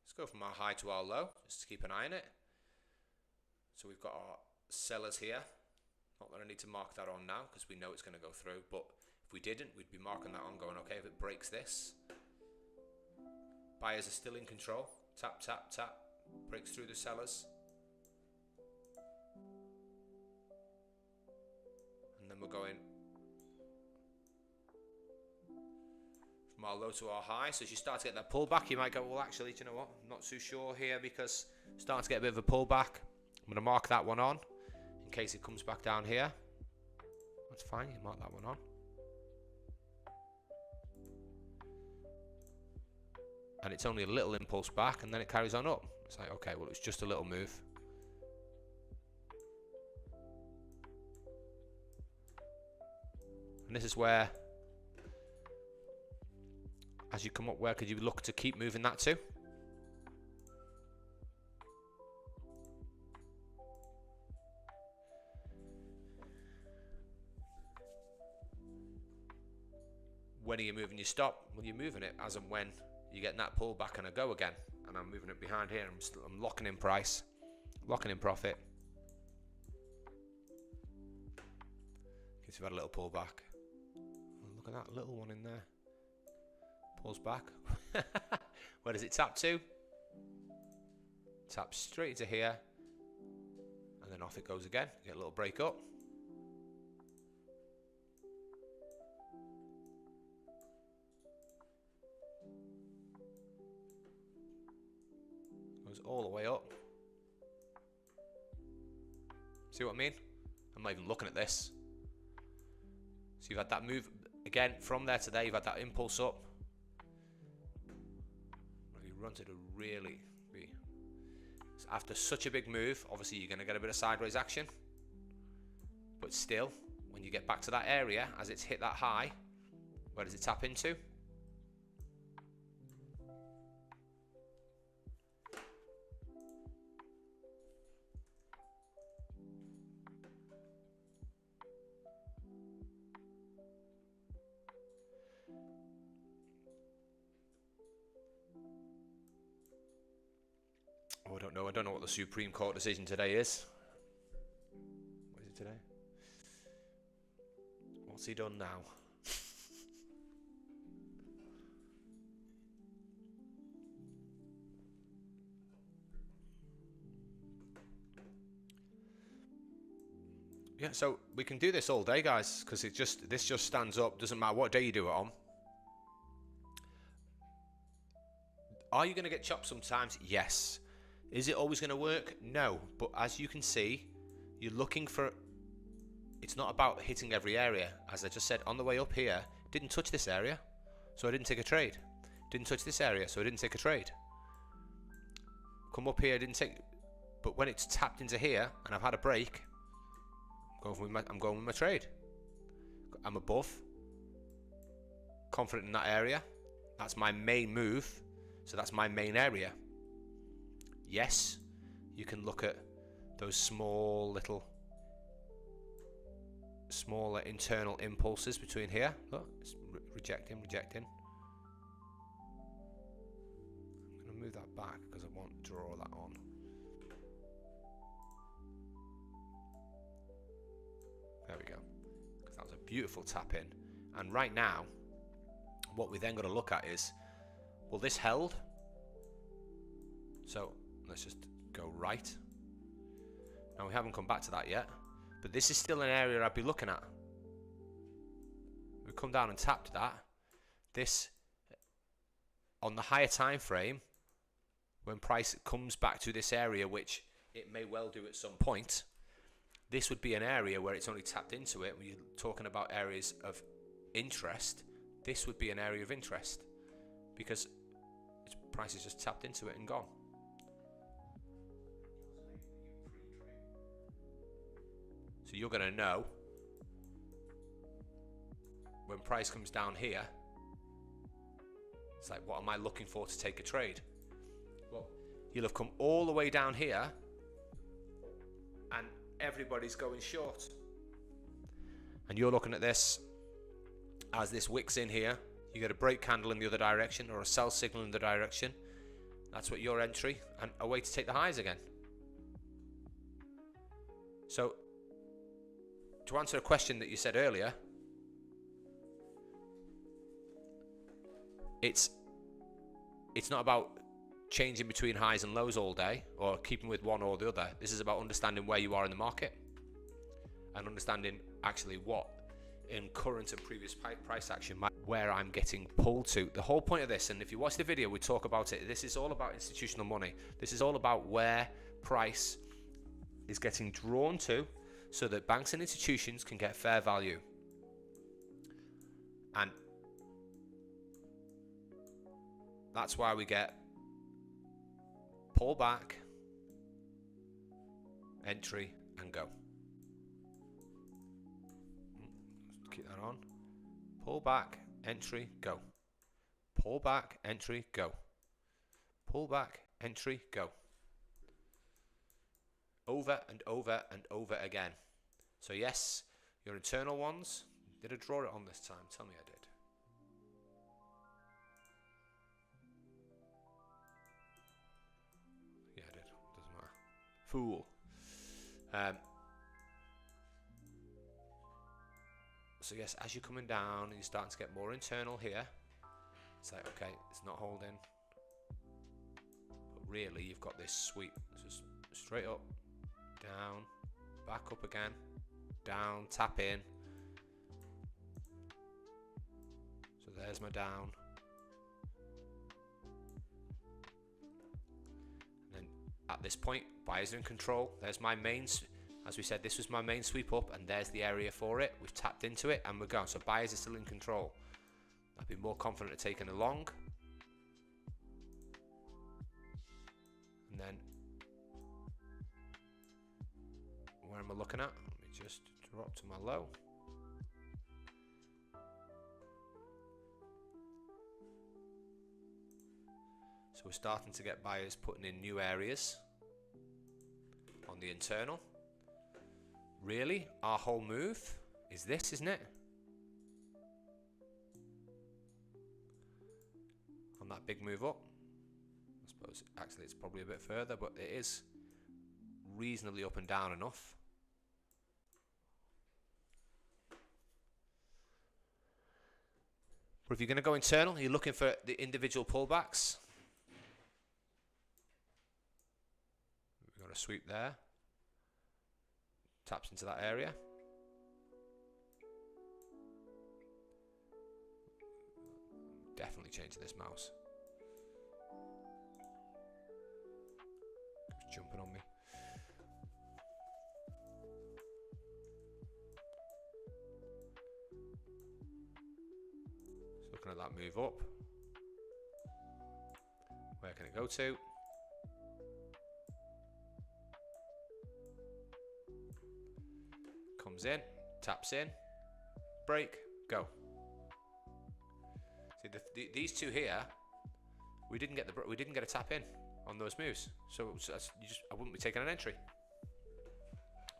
Let's go from our high to our low, just to keep an eye on it. So we've got our sellers here. Not that I need to mark that on now, because we know it's going to go through, but if we didn't, we'd be marking that on going, okay, if it breaks this. Buyers are still in control. Tap, tap, tap. Breaks through the sellers. And then we're going from our low to our high. So as you start to get that pullback, you might go, well, actually, do you know what? I'm not too sure here because I'm starting to get a bit of a pullback. I'm going to mark that one on in case it comes back down here. That's fine. You mark that one on. And it's only a little impulse back and then it carries on up. It's like, okay, well, it's just a little move. And this is where, as you come up, where could you look to keep moving that to? When are you moving your stop? Well, you're moving it as and when you're getting that pullback and a go again. And I'm moving it behind here. I'm locking in price, locking in profit. Because you've had a little pullback. Look at that little one in there. Pulls back. Where does it tap to? Tap straight into here. And then off it goes again. Get a little break up. Goes all the way up. See what I mean? I'm not even looking at this. So you've had that move. again, from there to there, you've had that impulse up. You wanted to really be... After such a big move, obviously you're going to get a bit of sideways action. But still, when you get back to that area, as it's hit that high, where does it tap into? Oh, I don't know. I don't know what the Supreme Court decision today is. What is it today? What's he done now? Yeah, so we can do this all day, guys, because this just stands up. Doesn't matter what day you do it on. Are you going to get chopped sometimes? Yes. Is it always going to work? No. But as you can see, you're looking for... It's not about hitting every area. As I just said, on the way up here, didn't touch this area, so I didn't take a trade. Didn't touch this area, so I didn't take a trade. Come up here, didn't take... But when it's tapped into here, and I've had a break, I'm going with my trade. I'm above. Confident in that area. That's my main move. So that's my main area. Yes, you can look at those smaller internal impulses between here. Look, it's rejecting. I'm going to move that back because I want to draw that on. There we go. Because that was a beautiful tap in. And right now, what we then got to look at is, well, this held. So let's just go right. Now we haven't come back to that yet, but this is still an area I'd be looking at. We come down and tapped that. This on the higher time frame, when price comes back to this area, which it may well do at some point. This would be an area where it's only tapped into it. When you're talking about areas of interest, this would be an area of interest because its price is just tapped into it and gone. So you're going to know when price comes down here, it's like, what am I looking for to take a trade? Well, you'll have come all the way down here and everybody's going short. And you're looking at this as this wicks in here. You get a break candle in the other direction or a sell signal in the direction. That's what your entry and a way to take the highs again. So to answer a question that you said earlier, it's not about changing between highs and lows all day or keeping with one or the other. This is about understanding where you are in the market and understanding actually what in current and previous price action where I'm getting pulled to. The whole point of this, and if you watch the video we talk about it, this is all about institutional money. This is all about where price is getting drawn to so that banks and institutions can get fair value. And that's why we get pull back, entry, and go. Keep that on. Pull back, entry, go. Pull back, entry, go. Pull back, entry, go. Over and over and over again. So yes, your internal ones. Did I draw it on this time? Tell me I did. Yeah, I did. Doesn't matter. Fool. So yes, as you're coming down and you're starting to get more internal here, it's like, okay, it's not holding. But really, you've got this sweep. Just straight up, down, back up again, down, tap in. So there's my down. And then at this point, buyers are in control. There's my main. As we said, this was my main sweep up, and there's the area for it. We've tapped into it, and we're going. So buyers are still in control. I'd be more confident of taking a long. And then, where am I looking at? Let me just drop to my low. So we're starting to get buyers putting in new areas on the internal. Really, our whole move is this, isn't it? On that big move up. I suppose actually it's probably a bit further, but it is reasonably up and down enough. But if you're going to go internal, you're looking for the individual pullbacks. We've got a sweep there. Taps into that area. Definitely changing this mouse. It's jumping on me. So looking at that move up. Where can it go to? Comes in, taps in, break, go. See these two here, we didn't get a tap in on those moves, so I wouldn't be taking an entry.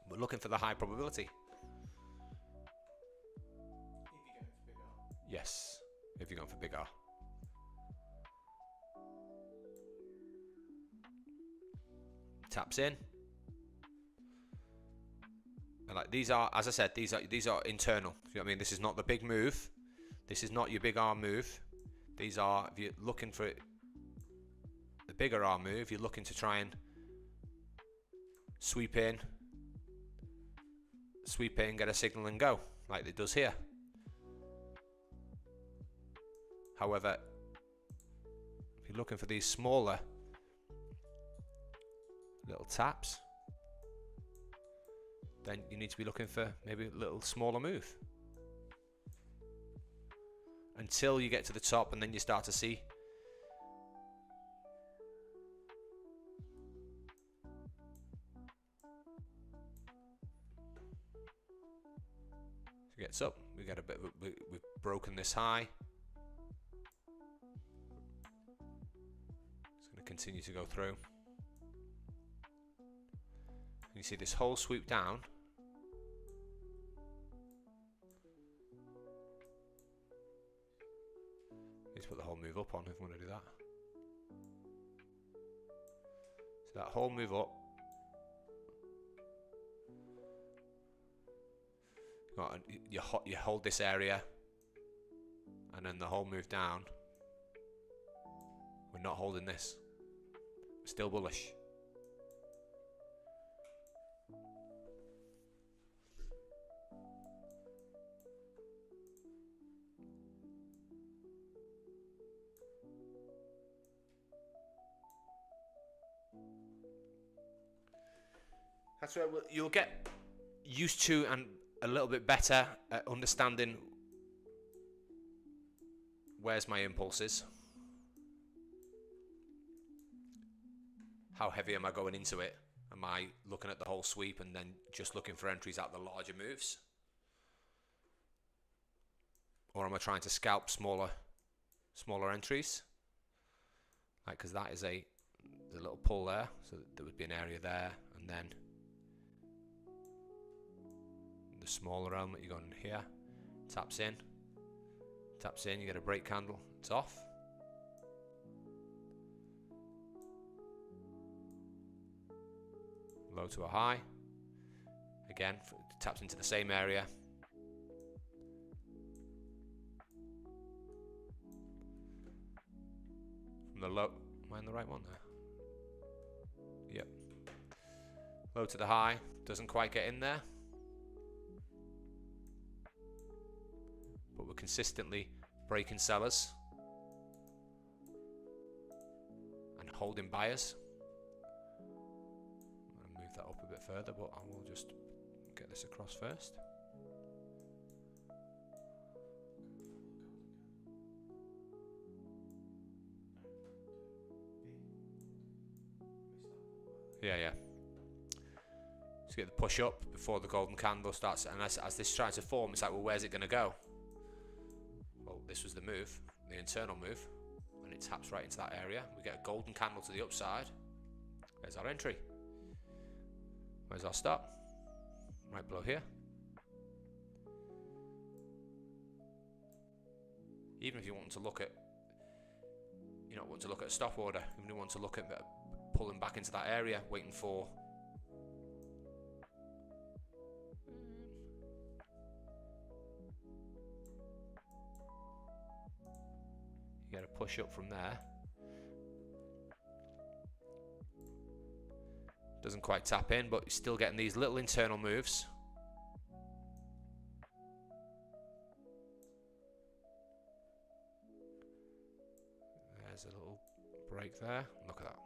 We're looking for the high probability. If you're going for big R. Yes, if you're going for big R. Taps in. And like these are, as I said, these are internal. You know what I mean? This is not the big move. This is not your big arm move. These are, if you're looking for the bigger arm move, you're looking to try and sweep in, get a signal and go, like it does here. However, if you're looking for these smaller little taps, then you need to be looking for maybe a little smaller move until you get to the top, and then you start to see it gets up. We get a bit of we've broken this high. It's going to continue to go through. And you see this whole sweep down. Need to put the whole move up on if we want to do that. So that whole move up. You hold this area, and then the whole move down. We're not holding this. We're still bullish. That's where you'll get used to and a little bit better at understanding where's my impulses. How heavy am I going into it? Am I looking at the whole sweep and then just looking for entries at the larger moves? Or am I trying to scalp smaller entries? Like, because that is the little pull there, so there would be an area there, and then the smaller element, you're going here, taps in, you get a break candle, it's off. Low to a high, again, taps into the same area. From the low, am I in the right one there? Yep. Low to the high, doesn't quite get in there. But we're consistently breaking sellers and holding buyers. I'm going to move that up a bit further, but I will just get this across first. Yeah. So get the push up before the golden candle starts, and as this tries to form, it's like, well, where's it going to go? Well, this was the move, the internal move, and it taps right into that area. We get a golden candle to the upside. There's our entry. Where's our stop? Right below here. Even if you want to look at, want to look at a stop order, even if you want to look at pulling back into that area, waiting for you get a push up from there. Doesn't quite tap in, but you're still getting these little internal moves. There's a little break there. Look at that.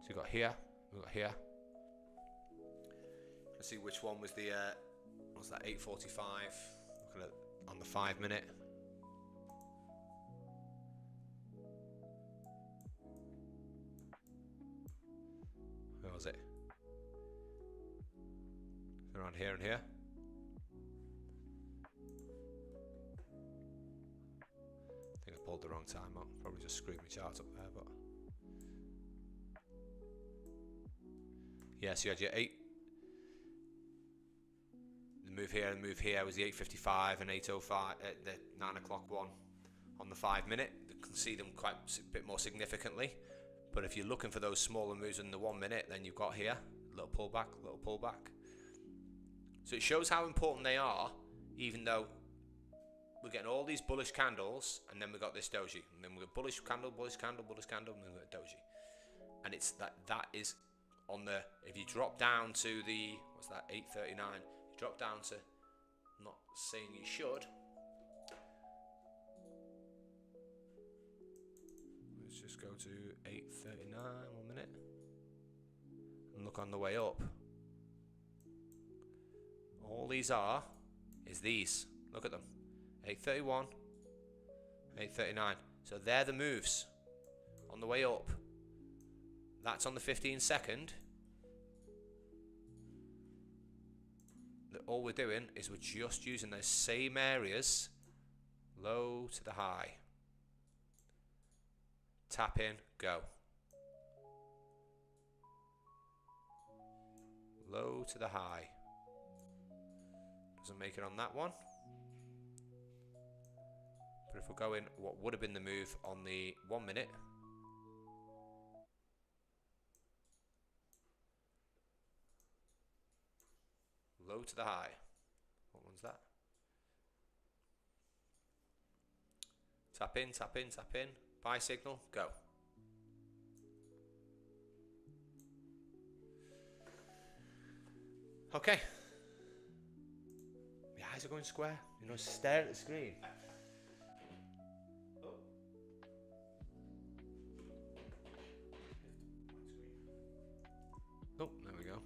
So you got here, we got here. Let's see which one was the what's that, 8:45? Looking at on the 5 minute. Where was it? Around here and here. I think I pulled the wrong time up. Probably just screwed my chart up there, but yeah, so you had your 8. The move here and the move here was the 8:55 and 8:05, the 9 o'clock one on the 5 minute. You can see them quite a bit more significantly. But if you're looking for those smaller moves in the 1 minute, then you've got here, little pullback, little pullback. So it shows how important they are, even though we're getting all these bullish candles, and then we've got this doji, and then we've got bullish candle, bullish candle, bullish candle, and then we've got doji. And it's that is on the, if you drop down to the, what's that, 8:39, you drop down to, I'm not saying you should, let's just go to 8:39, 1 minute, and look on the way up. All these is these, look at them, 8:31, 8:39, so they're the moves on the way up. That's on the 15-second. All we're doing is we're just using those same areas, low to the high. Tap in, go. Low to the high. Doesn't make it on that one. But if we're going what would have been the move on the 1 minute, low to the high. What one's that? Tap in, tap in, tap in. Buy signal, go. Okay. My eyes are going square. Stare at the screen. Oh, there we go.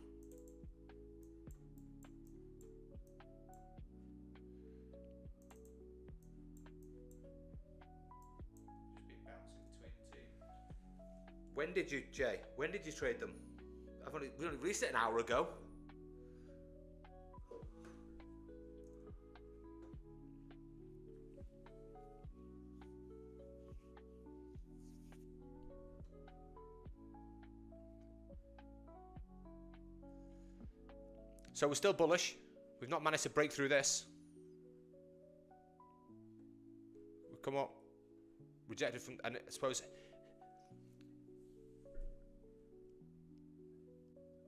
When did you, Jay? When did you trade them? We only released it an hour ago. So we're still bullish. We've not managed to break through this. We've come up, rejected from, and I suppose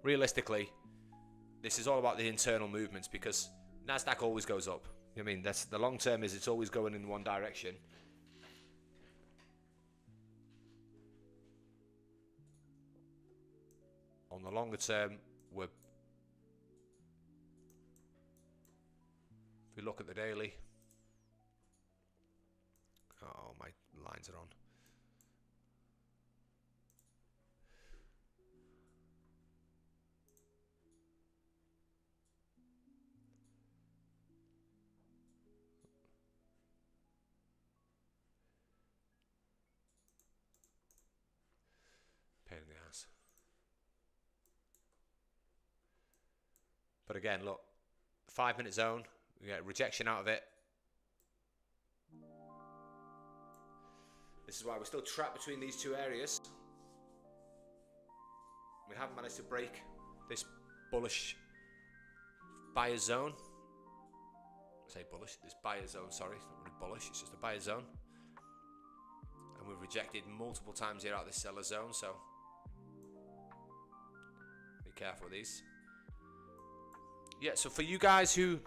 realistically, this is all about the internal movements, because Nasdaq always goes up. I mean, that's the long term, is it's always going in one direction. On the longer term, if we look at the daily, oh, my lines are on. But again, look, 5-minute zone, we get rejection out of it. This is why we're still trapped between these two areas. We haven't managed to break this bullish buyer zone. I say bullish, this buyer zone, sorry, it's not really bullish, it's just a buyer zone. And we've rejected multiple times here out of this seller zone, so be careful with these. Yeah, so for you guys who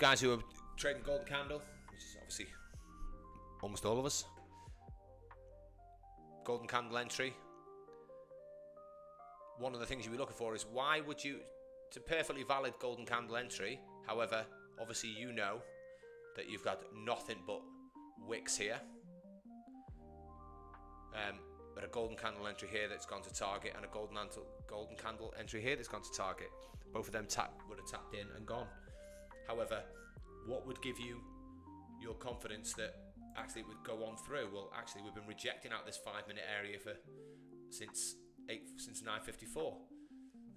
are trading golden candle, which is obviously almost all of us, golden candle entry, one of the things you'll be looking for is why would you, it's a perfectly valid golden candle entry, however, obviously you know that you've got nothing but wicks here, but a golden candle entry here that's gone to target and a golden candle entry here that's gone to target. Both of them would have tapped in and gone. However, what would give you your confidence that actually it would go on through? Well, actually we've been rejecting out this 5-minute area since 9:54.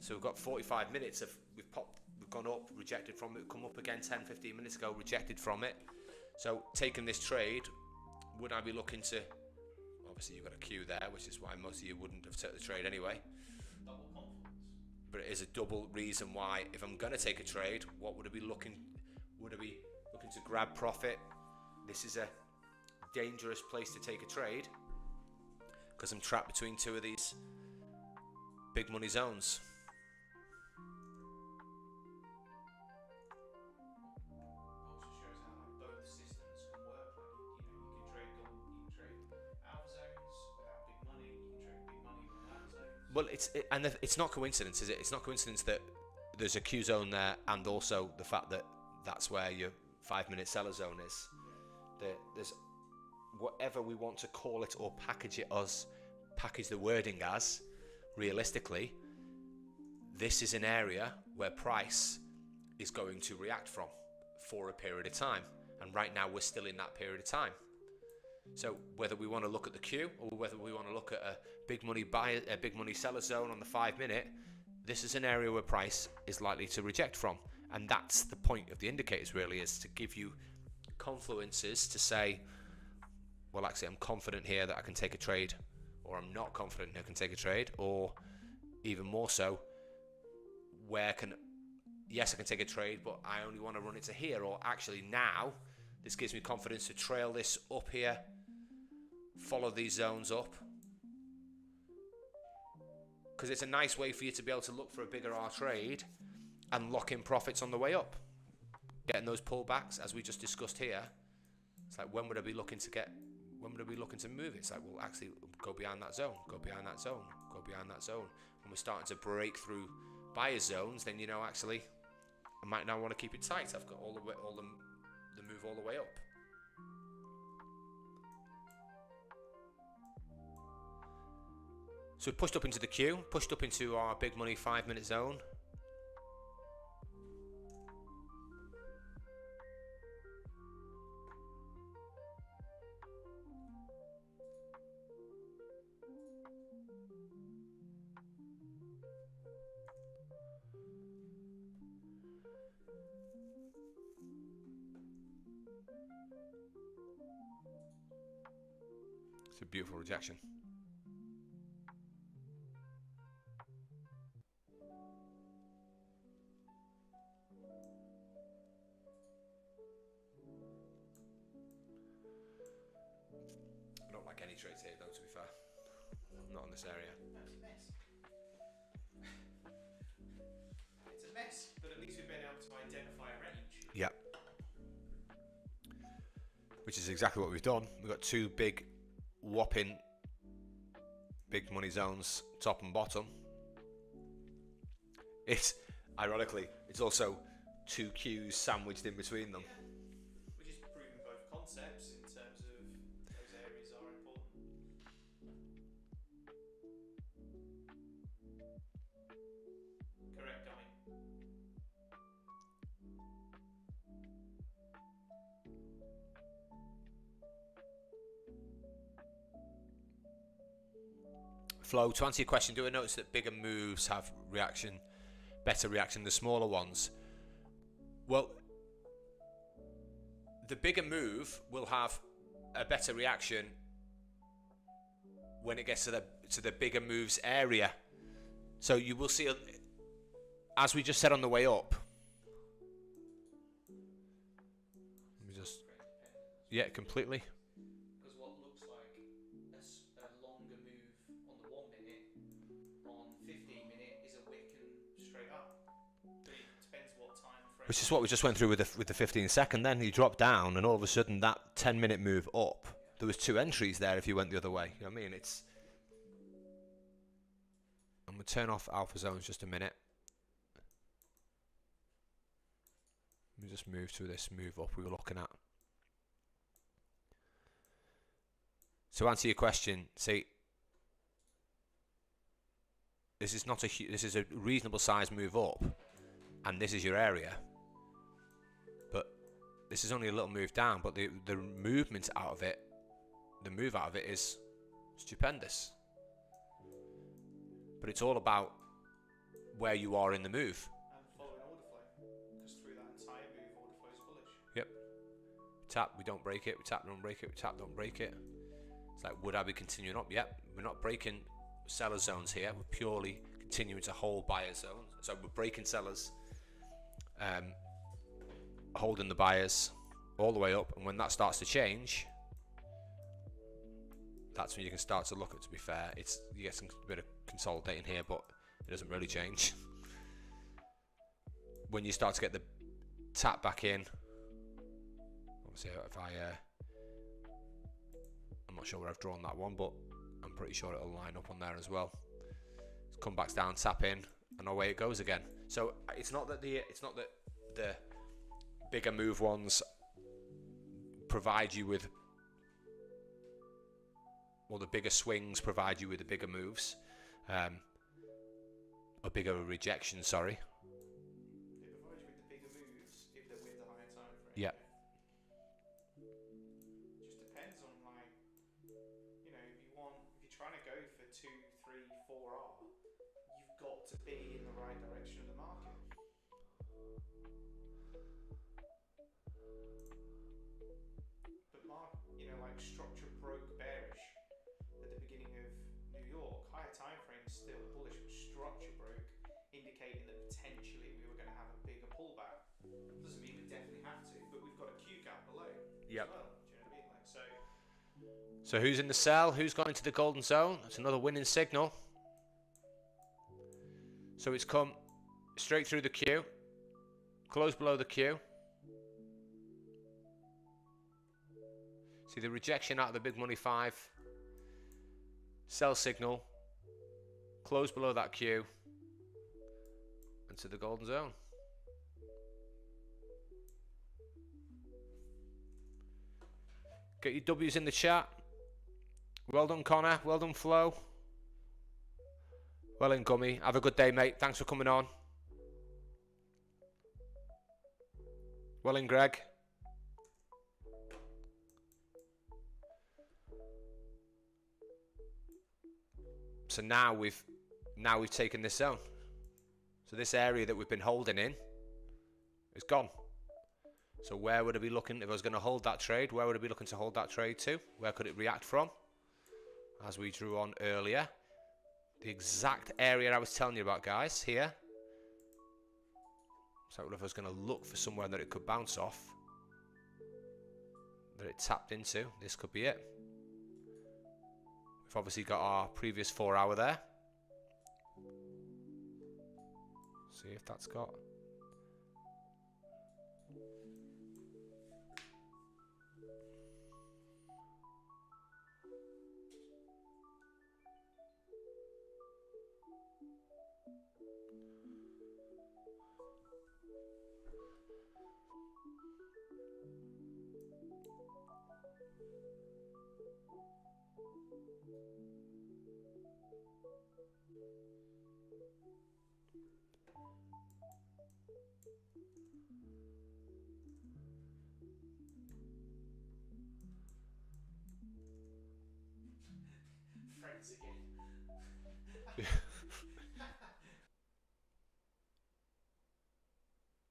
So we've got 45 minutes of we've gone up, rejected from it, we've come up again 10-15 minutes ago, rejected from it. So taking this trade, would I be looking to, obviously you've got a queue there, which is why most of you wouldn't have took the trade anyway. Double confidence. But it is a double reason why, if I'm going to take a trade, what would I be looking? Would I be looking to grab profit? This is a dangerous place to take a trade because I'm trapped between two of these big money zones. Also shows how like both systems can work. Like you can trade AlphaZones without big money. You can trade big money with AlphaZones. Well, it's not coincidence, is it? It's not coincidence that there's a Q zone there, and also the fact that that's where your 5-minute seller zone is. There's whatever we want to call it or package the wording as. Realistically, this is an area where price is going to react from for a period of time, and right now we're still in that period of time. So whether we want to look at the Q or whether we want to look at a big money seller zone on the 5-minute, this is an area where price is likely to reject from, and that's the point of the indicators, really, is to give you confluences to say, well, actually I'm confident here that I can take a trade, or I'm not confident I can take a trade, or even more so, yes, I can take a trade, but I only want to run it to here, or actually now, this gives me confidence to trail this up here, follow these zones up, because it's a nice way for you to be able to look for a bigger R trade and lock in profits on the way up. Getting those pullbacks, as we just discussed here, it's like, when would I be looking to move it? It's like, well, actually, go behind that zone, go behind that zone, go behind that zone. When we're starting to break through buyer zones, then you know, actually, I might now want to keep it tight. I've got the move all the way up. So we pushed up into the queue, pushed up into our big money 5-minute zone. It's a beautiful rejection. I don't like any trades here, though, to be fair. Not in this area. That's a mess. It's a mess, but at least we've been able to identify a range. Yeah. Which is exactly what we've done. We've got two big, whopping, big money zones, top and bottom. It's, ironically, it's also two Qs sandwiched in between them. Yeah. Which is proving both concepts in terms of those areas are important. Correct, Donnie. Flo, to answer your question, do I notice that bigger moves have better reaction than the smaller ones? Well, the bigger move will have a better reaction when it gets to the bigger moves area. So you will see, as we just said on the way up. Let me just, yeah, completely. Because what looks like a longer move on the 1 minute, on 15 minute is a wick and straight up. But it depends what time frame. Which is what we just went through with the 15-second. Then he dropped down, and all of a sudden that 10-minute move up, there was 2 entries there if you went the other way. You know what I mean? I'm gonna turn off AlphaZone just a minute. Let me just move to this move up we were looking at. So answer your question. See, this is a reasonable size move up, and this is your area. But this is only a little move down. But the movement out of it, the move out of it is stupendous. But it's all about where you are in the move. And following order flow, because through that entire move, order flow is bullish. Yep. Tap, we don't break it. We tap, don't break it. We tap, don't break it. It's like, would I be continuing up? Yep. We're not breaking seller zones here. We're purely continuing to hold buyer zones. So we're breaking sellers, holding the buyers all the way up. And when that starts to change, that's when you can start to look at. To be fair, you get some bit of consolidating here, but it doesn't really change. When you start to get the tap back in, obviously, I'm not sure where I've drawn that one, but I'm pretty sure it'll line up on there as well. Come back down, tap in, and away it goes again. So it's not that the bigger move ones provide you with, or the bigger swings provide you with the bigger moves, or bigger rejections, sorry. It provides you with the bigger moves if they're with the higher time frame. Yeah. Just depends on, like, you know, if you're trying to go for 2, 3, 4R, you've got to be in the right direction of the market. But like structure broke bearish at the beginning of New York. Higher time frame is still bullish, but structure broke, indicating that potentially we were going to have a bigger pullback. Doesn't mean we definitely have to, but we've got a Q gap below Yep. as well. Do you know what I mean? Like, So who's in the sell? Who's gone into the golden zone? That's another winning signal. So it's come straight through the Q, close below the Q. See the rejection out of the big money 5. Sell signal, close below that Q, and to the golden zone. Get your W's in the chat. Well done, Connor. Well done, Flo. Well in, Gummy. Have a good day, mate. Thanks for coming on. Well in, Greg. So now we've taken this zone. So this area that we've been holding in is gone. So where would I be looking if I was going to hold that trade? Where would I be looking to hold that trade to? Where could it react from? As we drew on earlier, the exact area I was telling you about, guys, here. So if I was going to look for somewhere that it could bounce off, that it tapped into, this could be it. We've obviously got our previous 4 hour there. See if that's got... friends again.